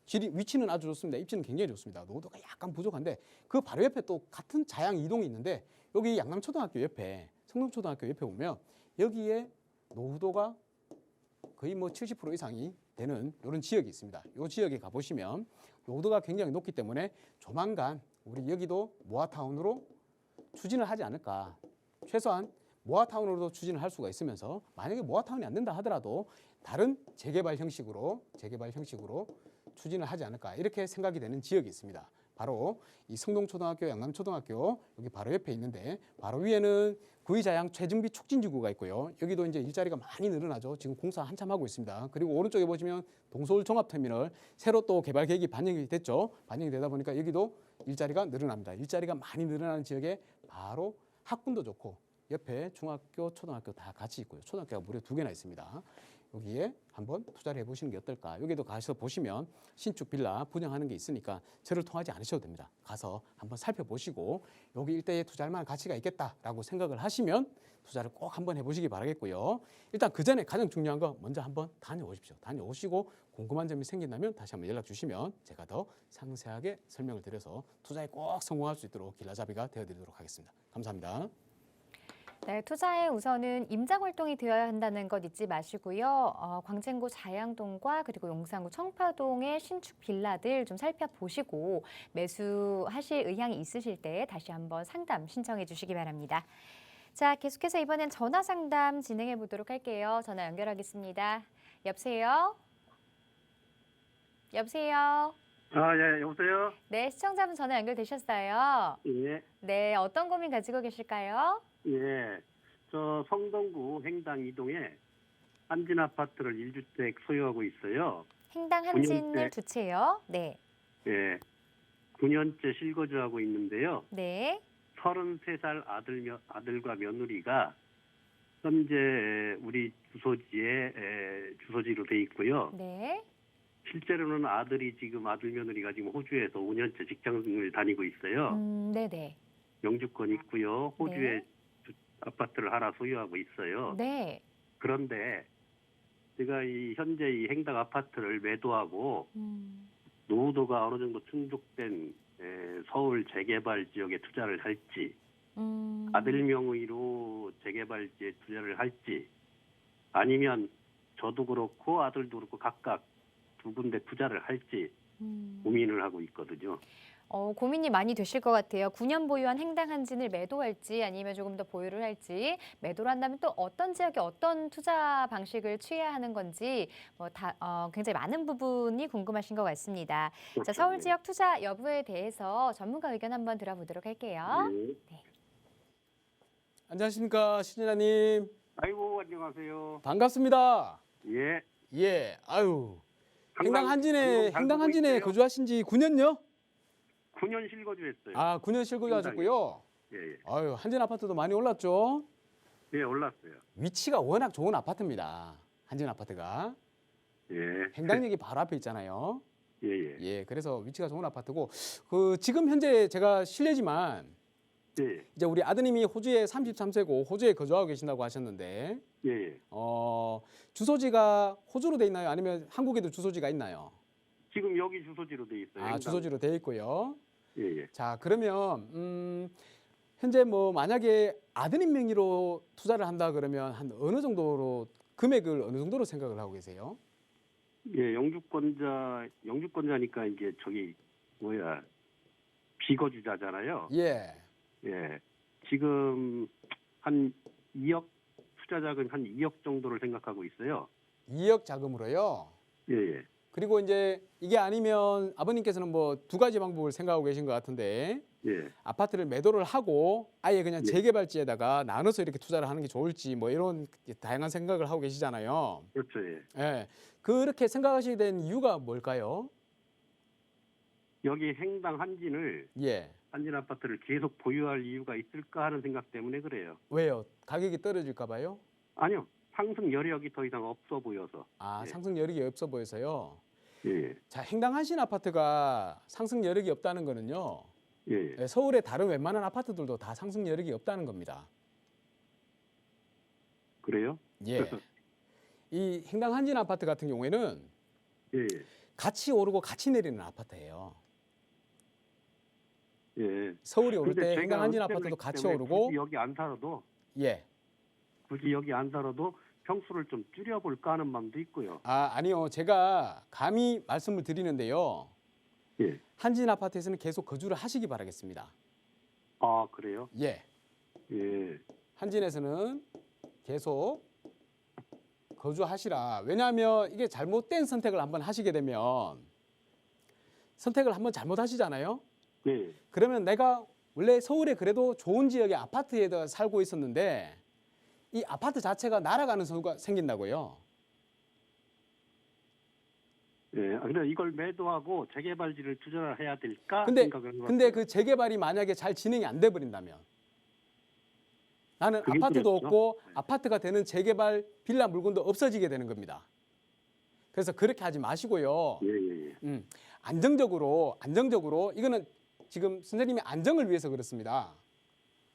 위치는 아주 좋습니다. 입지는 굉장히 좋습니다. 노후도가 약간 부족한데 그 바로 옆에 또 같은 자양 이동이 있는데 여기 양남초등학교 옆에 성동초등학교 옆에 보면 여기에 노후도가 거의 뭐 70% 이상이 되는 이런 지역이 있습니다. 이 지역에 가보시면 노후도가 굉장히 높기 때문에 조만간 우리 여기도 모아타운으로 추진을 하지 않을까. 최소한 모아타운으로도 추진을 할 수가 있으면서 만약에 모아타운이 안 된다 하더라도 다른 재개발 형식으로 추진을 하지 않을까 이렇게 생각이 되는 지역이 있습니다. 바로 이 성동초등학교, 양남초등학교 여기 바로 옆에 있는데 바로 위에는 구의자양 최정비 촉진지구가 있고요. 여기도 이제 일자리가 많이 늘어나죠. 지금 공사 한참 하고 있습니다. 그리고 오른쪽에 보시면 동서울 종합터미널 새로 또 개발 계획이 반영이 됐죠. 반영이 되다 보니까 여기도 일자리가 늘어납니다. 일자리가 많이 늘어나는 지역에 바로 학군도 좋고 옆에 중학교, 초등학교 다 같이 있고요. 초등학교가 무려 2개나 있습니다. 여기에 한번 투자를 해보시는 게 어떨까. 여기도 가서 보시면 신축 빌라 분양하는 게 있으니까 저를 통하지 않으셔도 됩니다. 가서 한번 살펴보시고 여기 일대에 투자할 만한 가치가 있겠다라고 생각을 하시면 투자를 꼭 한번 해보시기 바라겠고요. 일단 그 전에 가장 중요한 거 먼저 한번 다녀오십시오. 다녀오시고 궁금한 점이 생긴다면 다시 한번 연락 주시면 제가 더 상세하게 설명을 드려서 투자에 꼭 성공할 수 있도록 길라잡이가 되어드리도록 하겠습니다. 감사합니다. 네, 투자에 우선은 임장 활동이 되어야 한다는 것 잊지 마시고요. 광진구 자양동과 그리고 용산구 청파동의 신축 빌라들 좀 살펴보시고 매수하실 의향이 있으실 때 다시 한번 상담 신청해 주시기 바랍니다. 자, 계속해서 이번엔 전화 상담 진행해 보도록 할게요. 전화 연결하겠습니다. 여보세요? 여보세요? 예, 여보세요? 네, 시청자분 전화 연결되셨어요. 예, 네, 어떤 고민 가지고 계실까요? 예. 저 성동구 횡당 이동에 한진 아파트를 1주택 소유하고 있어요. 행당 한진을 2채요. 네. 예. 9년째 실거주하고 있는데요. 네. 33살 아들과 며느리가 현재 우리 주소지로 돼 있고요. 네. 실제로는 아들 며느리가 지금 호주에서 5년째 직장을 다니고 있어요. 네네. 영주권 있고요. 호주에 아파트를 하나 소유하고 있어요. 네. 그런데 제가 이 현재 이 행당 아파트를 매도하고 음. 노후도가 어느 정도 충족된 서울 재개발 지역에 투자를 할지, 아들 명의로 재개발지에 투자를 할지, 아니면 저도 그렇고 아들도 그렇고 각각 두 군데 투자를 할지 고민을 하고 있거든요. 고민이 많이 되실 것 같아요. 9년 보유한 행당 한진을 매도할지 아니면 조금 더 보유를 할지, 매도를 한다면 또 어떤 지역에 어떤 투자 방식을 취해야 하는 건지 굉장히 많은 부분이 궁금하신 것 같습니다. 그렇죠. 자, 서울 네. 지역 투자 여부에 대해서 전문가 의견 한번 들어보도록 할게요. 네. 안녕하십니까, 신진아님. 아이고, 안녕하세요. 반갑습니다. 예. 예, 아유. 행당 잘 보고 한진에 있어요. 거주하신 지 9년요? 9년 실거주했어요. 아, 9년 실거주하셨고요. 예, 예. 아유, 한진 아파트도 많이 올랐죠? 예, 올랐어요. 위치가 워낙 좋은 아파트입니다. 한진 아파트가. 예. 행당역이 바로 앞에 있잖아요. 예, 예. 예, 그래서 위치가 좋은 아파트고, 지금 현재 제가 실례지만, 예, 이제 우리 아드님이 호주에 33세고 호주에 거주하고 계신다고 하셨는데, 예, 예. 주소지가 호주로 돼 있나요? 아니면 한국에도 주소지가 있나요? 지금 여기 주소지로 돼 있어요. 아, 행당. 주소지로 돼 있고요. 예, 예. 자, 그러면 현재 뭐 만약에 아드님 명의로 투자를 한다 그러면 한 어느 정도로 금액을 어느 정도로 생각을 하고 계세요? 예, 영주권자니까 이제 비거주자잖아요. 예. 예. 지금 한 2억 투자자금 한 2억 정도를 생각하고 있어요. 2억 자금으로요. 예, 예. 그리고 이제 이게 아니면 아버님께서는 뭐 두 가지 방법을 생각하고 계신 것 같은데 예. 아파트를 매도를 하고 아예 그냥 예. 재개발지에다가 나눠서 이렇게 투자를 하는 게 좋을지 뭐 이런 다양한 생각을 하고 계시잖아요. 그렇죠. 예. 예. 그렇게 생각하시게 된 이유가 뭘까요? 여기 행당 한진을 예. 한진 아파트를 계속 보유할 이유가 있을까 하는 생각 때문에 그래요. 왜요? 가격이 떨어질까 봐요? 아니요. 상승 여력이 더 이상 없어 보여서. 아, 예. 상승 여력이 없어 보여서요. 예. 자, 행당 한신 아파트가 상승 여력이 없다는 거는요. 예. 예. 서울의 다른 웬만한 아파트들도 다 상승 여력이 없다는 겁니다. 그래요? 예. 이 행당 한진 아파트 같은 경우에는 예. 같이 오르고 같이 내리는 아파트예요. 예. 서울이 오를 근데 때 제가 행당 한진 은퇴를 아파트도 했기 같이 때문에 오르고 굳이 여기 안 살아도 평수를 좀 줄여볼까 하는 마음도 있고요. 아니요. 제가 감히 말씀을 드리는데요. 예. 한진 아파트에서는 계속 거주를 하시기 바라겠습니다. 아, 그래요? 예. 예. 한진에서는 계속 거주하시라. 왜냐하면 이게 잘못된 선택을 한번 하시게 되면 선택을 한번 잘못하시잖아요. 네. 그러면 내가 원래 서울에 그래도 좋은 지역의 아파트에 살고 있었는데 이 아파트 자체가 날아가는 경우가 생긴다고요. 예. 근데 이걸 매도하고 재개발지를 투자를 해야 될까 근데 생각을 해봤어요. 그 재개발이 만약에 잘 진행이 안 돼 버린다면 나는 그게 아파트도 그렇죠. 없고 네. 아파트가 되는 재개발 빌라 물건도 없어지게 되는 겁니다. 그래서 그렇게 하지 마시고요. 예. 안정적으로 이거는 지금 선생님의 안정을 위해서 그렇습니다.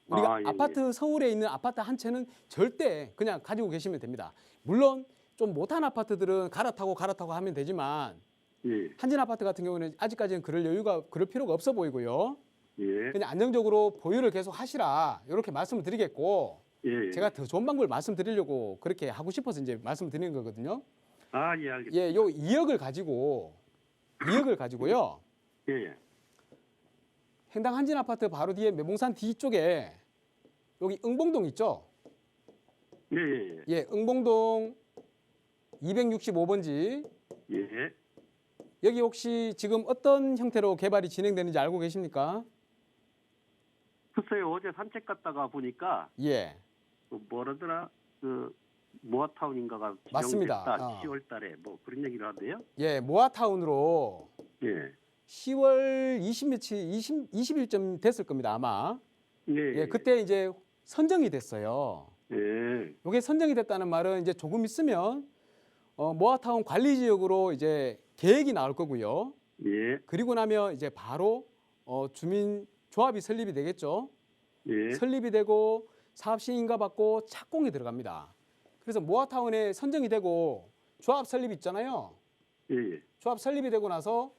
우리가 예. 아파트 서울에 있는 아파트 한 채는 절대 그냥 가지고 계시면 됩니다. 물론 좀 못한 아파트들은 갈아타고 하면 되지만 예. 한진 아파트 같은 경우는 아직까지는 그럴 필요가 없어 보이고요. 예. 그냥 안정적으로 보유를 계속 하시라 이렇게 말씀을 드리겠고 예. 제가 더 좋은 방법을 말씀드리려고 그렇게 하고 싶어서 이제 말씀드리는 거거든요. 예, 알겠습니다. 예, 요 2억을 가지고요. 예. 행당 한진 아파트 바로 뒤에 매봉산 뒤쪽에 여기 응봉동 있죠? 예. 예, 응봉동 265번지. 예. 여기 혹시 지금 어떤 형태로 개발이 진행되는지 알고 계십니까? 글쎄요, 어제 산책 갔다가 보니까 예. 뭐라더라? 모아타운인가가 맞습니다. 지정됐다. 10월 달에 뭐 그런 얘기를 하대요. 예, 모아타운으로 예. 10월 20일쯤 됐을 겁니다, 아마. 예. 예, 그때 이제 선정이 됐어요. 예. 이게 선정이 됐다는 말은 이제 조금 있으면 모아타운 관리 지역으로 이제 계획이 나올 거고요. 예. 그리고 나면 이제 바로 주민 조합이 설립이 되겠죠. 예. 설립이 되고 사업 시행인가 받고 착공에 들어갑니다. 그래서 모아타운에 선정이 되고 조합 설립 있잖아요. 예, 예. 조합 설립이 되고 나서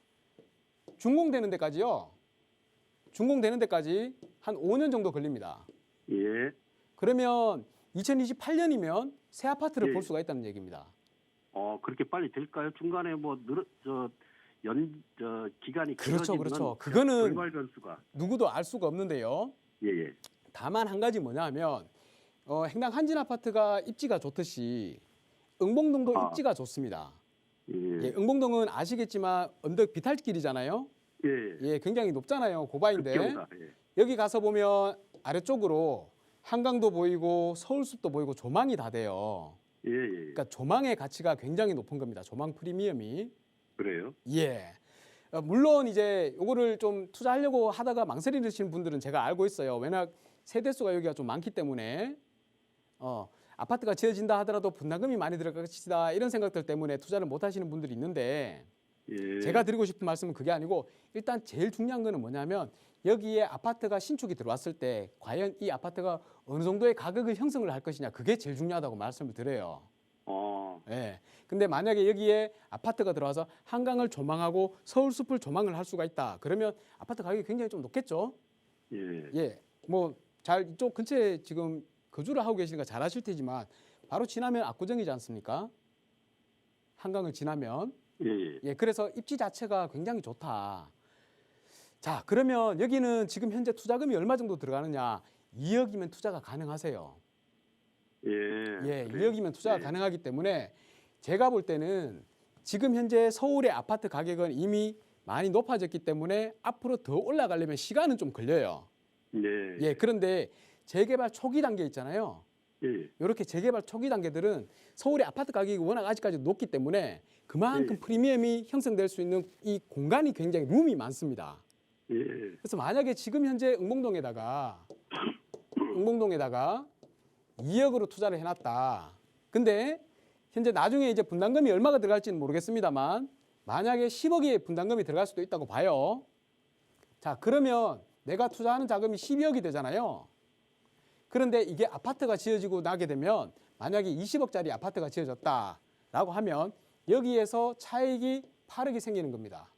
준공되는 데까지요. 준공되는 데까지 한 5년 정도 걸립니다. 예. 그러면 2028년이면 새 아파트를 예. 볼 수가 있다는 얘기입니다. 그렇게 빨리 될까요? 중간에 뭐 기간이 그렇죠, 길어지면 그렇죠. 그거는 돌발 변수가. 누구도 알 수가 없는데요. 예, 예. 다만 한 가지 뭐냐 하면 행당 한진 아파트가 입지가 좋듯이 응봉동도 아. 입지가 좋습니다. 예. 예, 응봉동은 아시겠지만 언덕 비탈길이잖아요. 예. 예, 굉장히 높잖아요. 고바인데 급경사. 예. 여기 가서 보면 아래쪽으로 한강도 보이고 서울숲도 보이고 조망이 다 돼요. 예, 예. 그러니까 조망의 가치가 굉장히 높은 겁니다. 조망 프리미엄이. 그래요? 예. 물론 이제 요거를 좀 투자하려고 하다가 망설이시는 분들은 제가 알고 있어요. 왜냐 세대수가 여기가 좀 많기 때문에 아파트가 지어진다 하더라도 분담금이 많이 들어갈 것이다 이런 생각들 때문에 투자를 못 하시는 분들이 있는데 예. 제가 드리고 싶은 말씀은 그게 아니고 일단 제일 중요한 거는 뭐냐면 여기에 아파트가 신축이 들어왔을 때 과연 이 아파트가 어느 정도의 가격을 형성을 할 것이냐 그게 제일 중요하다고 말씀을 드려요. 예. 근데 만약에 여기에 아파트가 들어와서 한강을 조망하고 서울숲을 조망을 할 수가 있다. 그러면 아파트 가격이 굉장히 좀 높겠죠. 예. 예. 뭐 잘 이쪽 근처에 지금 거주를 하고 계시니까 잘 아실 테지만 바로 지나면 압구정이지 않습니까? 한강을 지나면. 예. 예. 예. 그래서 입지 자체가 굉장히 좋다. 자, 그러면 여기는 지금 현재 투자금이 얼마 정도 들어가느냐? 2억이면 투자가 가능하세요. 예. 예, 그래요? 2억이면 투자가 예. 가능하기 때문에 제가 볼 때는 지금 현재 서울의 아파트 가격은 이미 많이 높아졌기 때문에 앞으로 더 올라가려면 시간은 좀 걸려요. 예. 예, 그런데 재개발 초기 단계 있잖아요. 예. 이렇게 재개발 초기 단계들은 서울의 아파트 가격이 워낙 아직까지 높기 때문에 그만큼 예. 프리미엄이 형성될 수 있는 이 공간이 굉장히 룸이 많습니다. 예. 그래서 만약에 지금 현재 응봉동에다가 2억으로 투자를 해놨다. 근데 현재 나중에 이제 분담금이 얼마가 들어갈지는 모르겠습니다만 만약에 10억의 분담금이 들어갈 수도 있다고 봐요. 자, 그러면 내가 투자하는 자금이 12억이 되잖아요. 그런데 이게 아파트가 지어지고 나게 되면 만약에 20억짜리 아파트가 지어졌다라고 하면 여기에서 차익이 8억이 생기는 겁니다.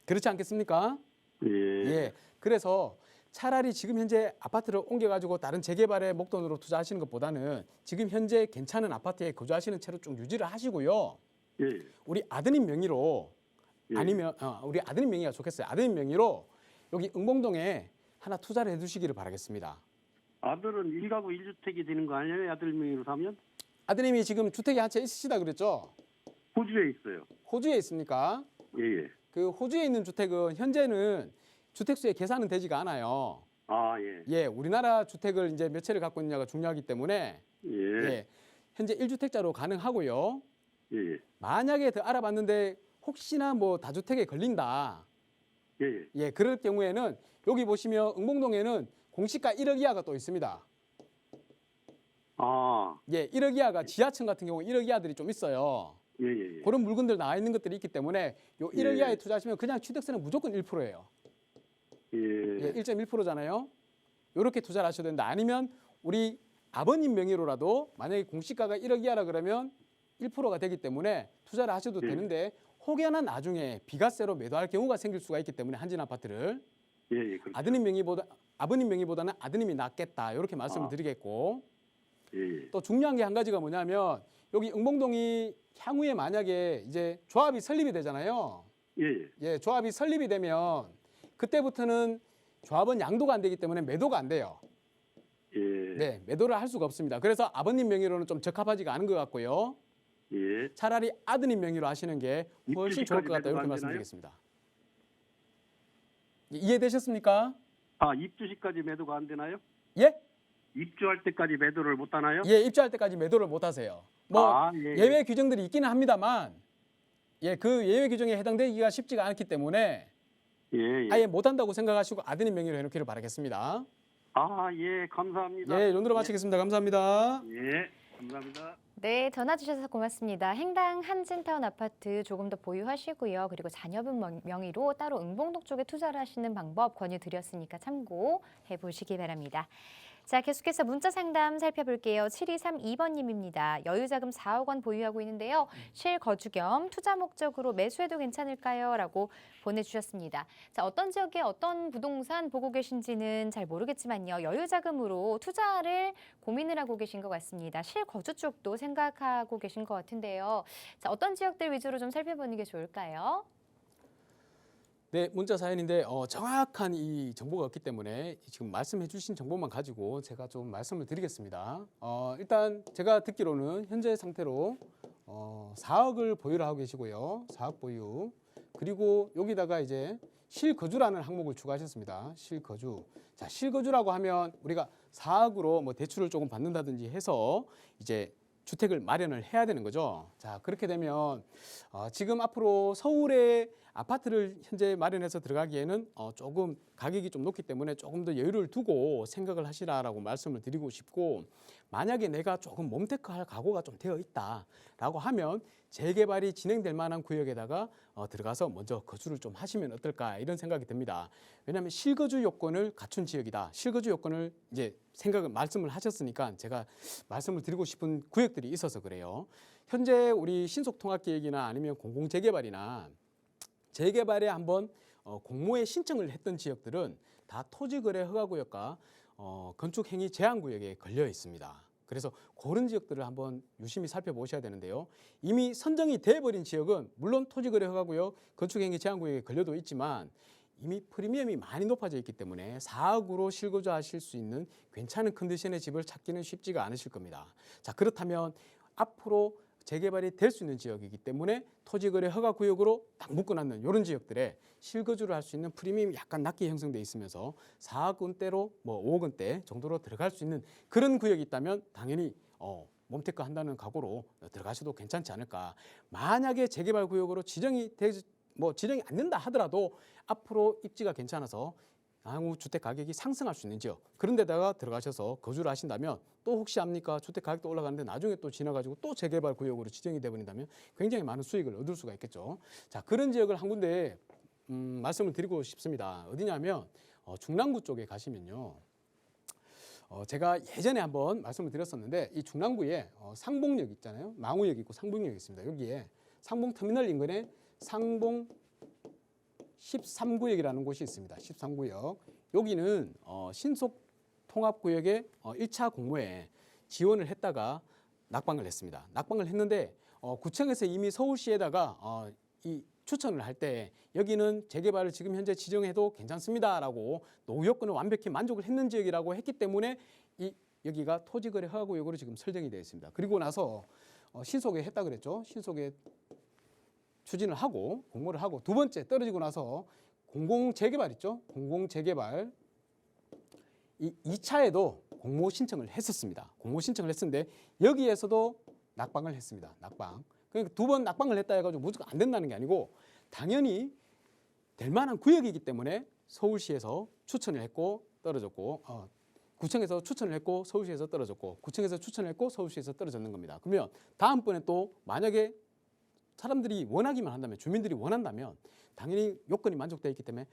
그렇지 않겠습니까? 예. 예. 그래서 차라리 지금 현재 아파트를 옮겨가지고 다른 재개발의 목돈으로 투자하시는 것보다는 지금 현재 괜찮은 아파트에 거주하시는 채로 쭉 유지를 하시고요. 예. 우리 아드님 명의로 예. 아니면 우리 아드님 명의가 좋겠어요. 아드님 명의로 여기 응봉동에 하나 투자를 해두시기를 바라겠습니다. 아들은 1가구 1주택이 되는 거 아니에요? 아들 명의로 사면? 아드님이 지금 주택이 한 채 있으시다 그랬죠? 호주에 있어요. 호주에 있습니까? 예. 예. 그 호주에 있는 주택은 현재는 주택수에 계산은 되지가 않아요. 아, 예. 예, 우리나라 주택을 이제 몇 채를 갖고 있느냐가 중요하기 때문에 예. 예, 현재 1주택자로 가능하고요. 예. 만약에 더 알아봤는데 혹시나 뭐 다주택에 걸린다. 예. 예. 예, 그럴 경우에는 여기 보시면 응봉동에는 공시가 1억 이하가 또 있습니다. 아, 예, 1억 이하가 지하층 같은 경우 1억 이하들이 좀 있어요. 예. 예. 그런 물건들 나와 있는 것들이 있기 때문에 요 1억 예. 이하에 투자하시면 그냥 취득세는 무조건 1%예요. 예. 예, 1.1%잖아요. 이렇게 투자를 하셔야 된다. 아니면 우리 아버님 명의로라도 만약에 공시가가 1억 이하라 그러면 1%가 되기 때문에 투자를 하셔도 예. 되는데 혹여나 나중에 비과세로 매도할 경우가 생길 수가 있기 때문에 한진 아파트를 예. 예. 그렇죠. 아버님 명의보다는 아드님이 낫겠다 이렇게 말씀을 아. 드리겠고 예. 또 중요한 게 한 가지가 뭐냐면 여기 응봉동이 향후에 만약에 이제 조합이 설립이 되잖아요. 예. 예, 조합이 설립이 되면 그때부터는 조합은 양도가 안 되기 때문에 매도가 안 돼요. 예. 네, 매도를 할 수가 없습니다. 그래서 아버님 명의로는 좀 적합하지가 않은 것 같고요. 예. 차라리 아드님 명의로 하시는 게 훨씬 좋을 것 같다 입주시까지 이렇게 매도가 안 말씀드리겠습니다. 이해되셨습니까? 아, 입주시까지 매도가 안 되나요? 예? 입주할 때까지 매도를 못 하나요? 예, 입주할 때까지 매도를 못 하세요. 뭐 아, 예. 예외 규정들이 있기는 합니다만 예, 그 예외 규정에 해당되기가 쉽지가 않기 때문에 예. 예. 아예 못 한다고 생각하시고 아드님 명의로 해놓기를 바라겠습니다. 아, 예. 감사합니다. 예, 논으로 마치겠습니다. 감사합니다. 예. 감사합니다. 네, 전화 주셔서 고맙습니다. 행당 한진타운 아파트 조금 더 보유하시고요. 그리고 자녀분 명의로 따로 응봉동 쪽에 투자를 하시는 방법 권유드렸으니까 참고해 보시기 바랍니다. 자, 계속해서 문자 상담 살펴볼게요. 7232번님입니다. 여유자금 4억 원 보유하고 있는데요. 실거주 겸 투자 목적으로 매수해도 괜찮을까요? 라고 보내주셨습니다. 자, 어떤 지역에 어떤 부동산 보고 계신지는 잘 모르겠지만요. 여유자금으로 투자를 고민을 하고 계신 것 같습니다. 실거주 쪽도 생각하고 계신 것 같은데요. 자, 어떤 지역들 위주로 좀 살펴보는 게 좋을까요? 네, 문자 사연인데 정확한 이 정보가 없기 때문에 지금 말씀해 주신 정보만 가지고 제가 좀 말씀을 드리겠습니다. 일단 제가 듣기로는 현재 상태로 4억을 보유를 하고 계시고요. 4억 보유. 그리고 여기다가 이제 실거주라는 항목을 추가하셨습니다. 실거주. 자, 실거주라고 하면 우리가 4억으로 뭐 대출을 조금 받는다든지 해서 이제 주택을 마련을 해야 되는 거죠. 자, 그렇게 되면 지금 앞으로 서울에 아파트를 현재 마련해서 들어가기에는 조금 가격이 좀 높기 때문에 조금 더 여유를 두고 생각을 하시라라고 말씀을 드리고 싶고, 만약에 내가 조금 몸테크할 각오가 좀 되어 있다라고 하면 재개발이 진행될 만한 구역에다가 들어가서 먼저 거주를 좀 하시면 어떨까 이런 생각이 듭니다. 왜냐하면 실거주 요건을 갖춘 지역이다. 실거주 요건을 이제 말씀을 하셨으니까 제가 말씀을 드리고 싶은 구역들이 있어서 그래요. 현재 우리 신속통합계획이나 아니면 공공재개발이나 재개발에 한번 공모에 신청을 했던 지역들은 다 토지거래 허가구역과 건축행위 제한구역에 걸려 있습니다. 그래서 그런 지역들을 한번 유심히 살펴보셔야 되는데요. 이미 선정이 돼버린 지역은 물론 토지거래 허가구역, 건축행위 제한구역에 걸려도 있지만 이미 프리미엄이 많이 높아져 있기 때문에 4억으로 실거주하실 수 있는 괜찮은 컨디션의 집을 찾기는 쉽지가 않으실 겁니다. 자, 그렇다면 앞으로 재개발이 될 수 있는 지역이기 때문에 토지거래 허가구역으로 딱 묶어놨는 이런 지역들에 실거주를 할 수 있는 프리미엄이 약간 낮게 형성돼 있으면서 4억 원대로 뭐 5억 원대 정도로 들어갈 수 있는 그런 구역이 있다면 당연히 몸테크 한다는 각오로 들어가셔도 괜찮지 않을까. 만약에 재개발 구역으로 지정이 안 된다 하더라도 앞으로 입지가 괜찮아서 향후 주택 가격이 상승할 수 있는 지역, 그런 데다가 들어가셔서 거주를 하신다면 또 혹시 압니까? 주택 가격도 올라가는데 나중에 또 지나가지고 또 재개발 구역으로 지정이 되어버린다면 굉장히 많은 수익을 얻을 수가 있겠죠. 자, 그런 지역을 한 군데 말씀을 드리고 싶습니다. 어디냐면 중랑구 쪽에 가시면요. 제가 예전에 한번 말씀을 드렸었는데 이 중랑구에 상봉역 있잖아요. 망우역 있고 상봉역이 있습니다. 여기에 상봉터미널 인근에 상봉 13구역이라는 곳이 있습니다. 13구역. 여기는 신속통합구역의 1차 공모에 지원을 했다가 낙방을 했습니다. 낙방을 했는데 구청에서 이미 서울시에다가 이 추천을 할 때 여기는 재개발을 지금 현재 지정해도 괜찮습니다라고 노후 요건을 완벽히 만족을 했는 지역이라고 했기 때문에 여기가 토지거래 허가구역으로 지금 설정이 되어 있습니다. 그리고 나서 신속에 했다 그랬죠. 신속에 추진을 하고 공모를 하고 두 번째 떨어지고 나서 공공재개발 있죠. 공공재개발 이 2차에도 공모 신청을 했었습니다. 공모 신청을 했었는데 여기에서도 낙방을 했습니다. 낙방. 그러니까 두 번 낙방을 했다 해가지고 무조건 안 된다는 게 아니고 당연히 될 만한 구역이기 때문에 서울시에서 추천을 했고 떨어졌고 구청에서 추천을 했고 서울시에서 떨어졌고 구청에서 추천을 했고 서울시에서 떨어졌는 겁니다. 그러면 다음번에 또 만약에 사람들이 원하기만 한다면, 주민들이 원한다면 당연히 요건이 만족되어 있기 때문에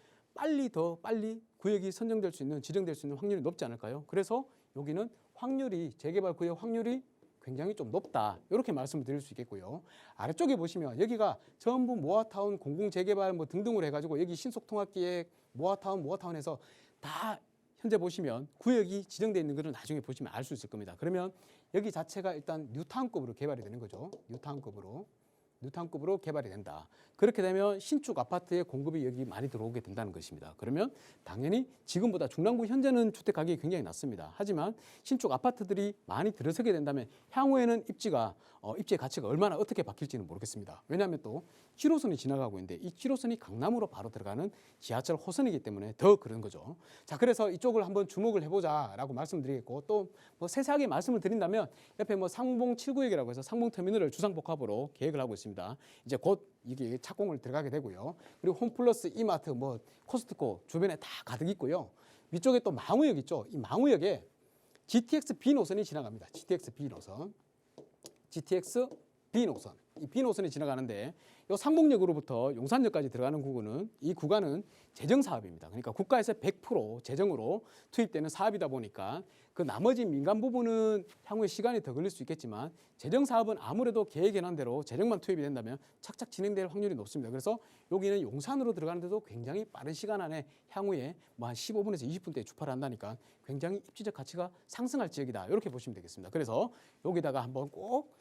더 빨리 구역이 선정될 수 있는, 지정될 수 있는 확률이 높지 않을까요? 그래서 여기는 확률이, 재개발 구역 확률이 굉장히 좀 높다. 이렇게 말씀을 드릴 수 있겠고요. 아래쪽에 보시면 여기가 전부 모아타운, 공공재개발 뭐 등등으로 해가지고 여기 신속통합기획, 모아타운에서 다 현재 보시면 구역이 지정되어 있는 것을 나중에 보시면 알 수 있을 겁니다. 그러면 여기 자체가 일단 뉴타운급으로 개발이 되는 거죠. 뉴타운급으로 개발이 된다. 그렇게 되면 신축 아파트의 공급이 여기 많이 들어오게 된다는 것입니다. 그러면 당연히 지금보다 중랑구 현재는 주택 가격이 굉장히 낮습니다. 하지만 신축 아파트들이 많이 들어서게 된다면 향후에는 입지의 가치가 얼마나 어떻게 바뀔지는 모르겠습니다. 왜냐하면 또 7호선이 지나가고 있는데 이 7호선이 강남으로 바로 들어가는 지하철 호선이기 때문에 더 그런 거죠. 자, 그래서 이쪽을 한번 주목을 해보자라고 말씀드리겠고 또 뭐 세세하게 말씀을 드린다면 옆에 뭐 상봉 7구역이라고 해서 상봉터미널을 주상복합으로 계획을 하고 있습니다. 이제 곧 이게 착공을 들어가게 되고요. 그리고 홈플러스, 이마트, 뭐 코스트코 주변에 다 가득 있고요. 위쪽에 또 망우역 있죠. 이 망우역에 GTX B 노선이 지나갑니다. GTX B 노선. 이 B 노선이 지나가는데 요 상봉역으로부터 용산역까지 들어가는 구간은 이 구간은 재정 사업입니다. 그러니까 국가에서 100% 재정으로 투입되는 사업이다 보니까 그 나머지 민간 부분은 향후에 시간이 더 걸릴 수 있겠지만 재정 사업은 아무래도 계획에 난 대로 재정만 투입이 된다면 착착 진행될 확률이 높습니다. 그래서 여기는 용산으로 들어가는데도 굉장히 빠른 시간 안에 향후에 뭐 한 15분에서 20분대에 주파를 한다니까 굉장히 입지적 가치가 상승할 지역이다. 이렇게 보시면 되겠습니다. 그래서 여기다가 한번 꼭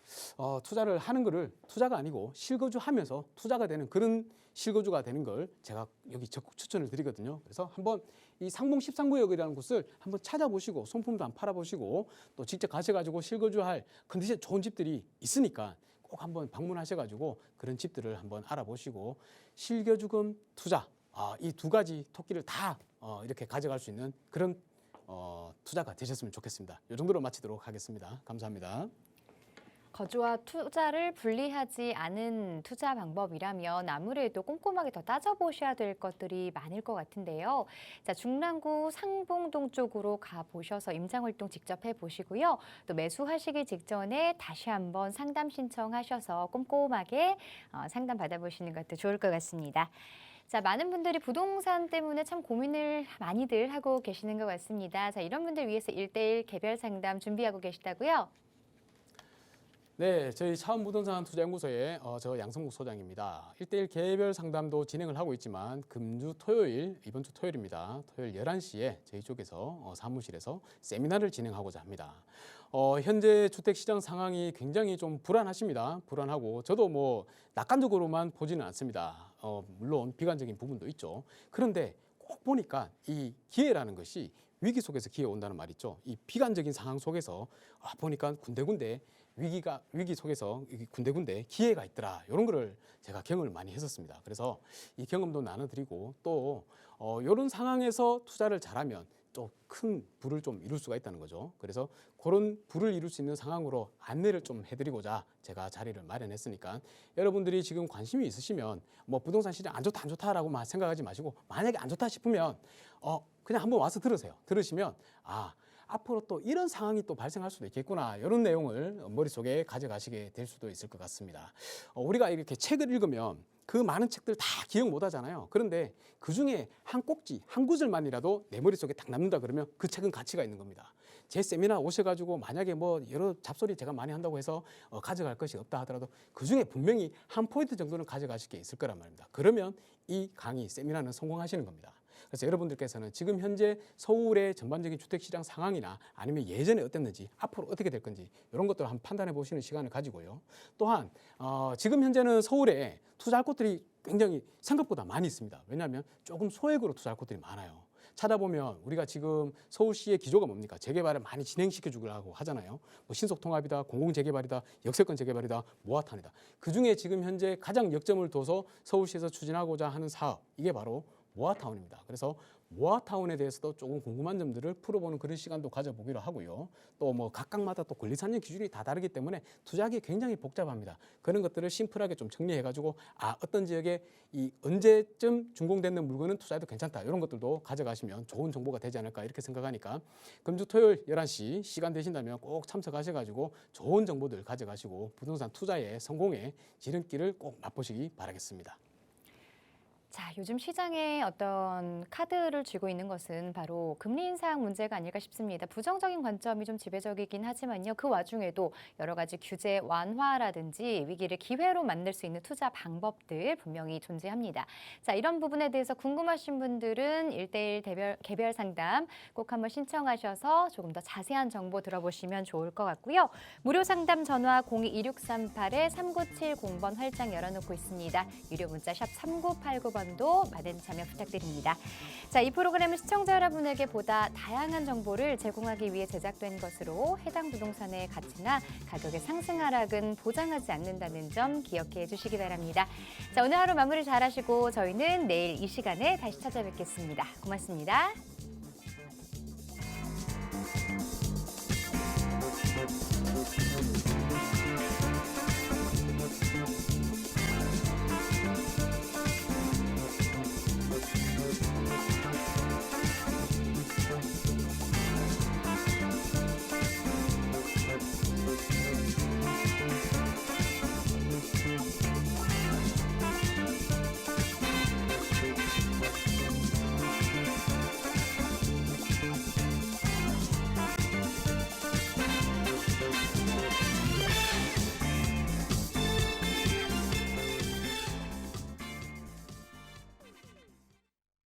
투자를 하는 거를 투자가 아니고 실거주하면서 투자가 되는 그런 실거주가 되는 걸 제가 여기 적극 추천을 드리거든요. 그래서 한번 이 상봉 13구역이라는 곳을 한번 찾아보시고 손품도 한번 팔아보시고 또 직접 가셔가지고 실거주할 컨디션 좋은 집들이 있으니까 꼭 한번 방문하셔가지고 그런 집들을 한번 알아보시고 실거주금 투자 이 두 가지 토끼를 다 이렇게 가져갈 수 있는 그런 투자가 되셨으면 좋겠습니다. 이 정도로 마치도록 하겠습니다. 감사합니다. 거주와 투자를 분리하지 않은 투자 방법이라면 아무래도 꼼꼼하게 더 따져보셔야 될 것들이 많을 것 같은데요. 자, 중랑구 상봉동 쪽으로 가보셔서 임상활동 직접 해보시고요. 또 매수하시기 직전에 다시 한번 상담 신청하셔서 꼼꼼하게 상담 받아보시는 것도 좋을 것 같습니다. 자, 많은 분들이 부동산 때문에 참 고민을 많이들 하고 계시는 것 같습니다. 자, 이런 분들 위해서 1:1 개별 상담 준비하고 계시다고요? 네, 저희 차원부동산 투자연구소의 저 양성국 소장입니다. 1:1 개별 상담도 진행을 하고 있지만 금주 토요일, 이번 주 토요일입니다. 토요일 11시에 저희 쪽에서 사무실에서 세미나를 진행하고자 합니다. 현재 주택시장 상황이 굉장히 좀 불안하십니다. 불안하고 저도 뭐 낙관적으로만 보지는 않습니다. 물론 비관적인 부분도 있죠. 그런데 꼭 보니까 이 기회라는 것이 위기 속에서 기회 온다는 말 있죠. 이 비관적인 상황 속에서 보니까 군데군데 위기 속에서 군데군데 기회가 있더라. 이런 거를 제가 경험을 많이 했었습니다. 그래서 이 경험도 나눠드리고 또 이런 상황에서 투자를 잘하면 또 큰 부를 좀 이룰 수가 있다는 거죠. 그래서 그런 부를 이룰 수 있는 상황으로 안내를 좀 해드리고자 제가 자리를 마련했으니까 여러분들이 지금 관심이 있으시면 뭐 부동산 시장 안 좋다 안 좋다라고만 생각하지 마시고 만약에 안 좋다 싶으면 그냥 한번 와서 들으세요. 들으시면 앞으로 또 이런 상황이 또 발생할 수도 있겠구나 이런 내용을 머릿속에 가져가시게 될 수도 있을 것 같습니다. 우리가 이렇게 책을 읽으면 그 많은 책들 다 기억 못 하잖아요. 그런데 그중에 한 꼭지, 한 구절만이라도 내 머릿속에 딱 남는다 그러면 그 책은 가치가 있는 겁니다. 제 세미나 오셔가지고 만약에 뭐 여러 잡소리 제가 많이 한다고 해서 가져갈 것이 없다 하더라도 그중에 분명히 한 포인트 정도는 가져가실 게 있을 거란 말입니다. 그러면 이 강의, 세미나는 성공하시는 겁니다. 그래서 여러분들께서는 지금 현재 서울의 전반적인 주택시장 상황이나 아니면 예전에 어땠는지 앞으로 어떻게 될 건지 이런 것들을 한번 판단해 보시는 시간을 가지고요. 또한 지금 현재는 서울에 투자할 곳들이 굉장히 생각보다 많이 있습니다. 왜냐하면 조금 소액으로 투자할 곳들이 많아요. 찾아보면 우리가 지금 서울시의 기조가 뭡니까? 재개발을 많이 진행시켜 주려고 하잖아요. 뭐 신속통합이다, 공공재개발이다, 역세권 재개발이다, 모아타운이다. 그중에 지금 현재 가장 역점을 둬서 서울시에서 추진하고자 하는 사업, 이게 바로 모아타운입니다. 그래서 모아타운에 대해서도 조금 궁금한 점들을 풀어보는 그런 시간도 가져보기로 하고요. 또 뭐 각각마다 또 권리산정 기준이 다 다르기 때문에 투자하기 굉장히 복잡합니다. 그런 것들을 심플하게 좀 정리해가지고 어떤 지역에 이 언제쯤 준공되는 물건은 투자해도 괜찮다. 이런 것들도 가져가시면 좋은 정보가 되지 않을까 이렇게 생각하니까 금주 토요일 11시 시간 되신다면 꼭 참석하셔가지고 좋은 정보들 가져가시고 부동산 투자의 성공의 지름길을 꼭 맛보시기 바라겠습니다. 자, 요즘 시장에 어떤 카드를 쥐고 있는 것은 바로 금리 인상 문제가 아닐까 싶습니다. 부정적인 관점이 좀 지배적이긴 하지만요. 그 와중에도 여러 가지 규제 완화라든지 위기를 기회로 만들 수 있는 투자 방법들 분명히 존재합니다. 자, 이런 부분에 대해서 궁금하신 분들은 1:1 개별 상담 꼭 한번 신청하셔서 조금 더 자세한 정보 들어보시면 좋을 것 같고요. 무료 상담 전화 02-2638-3970번 활짝 열어놓고 있습니다. 유료 문자 샵 3989번 도 많은 참여 부탁드립니다. 자, 이 프로그램은 시청자 여러분에게 보다 다양한 정보를 제공하기 위해 제작된 것으로 해당 부동산의 가치나 가격의 상승 하락은 보장하지 않는다는 점 기억해 주시기 바랍니다. 자, 오늘 하루 마무리 잘하시고 저희는 내일 이 시간에 다시 찾아뵙겠습니다. 고맙습니다.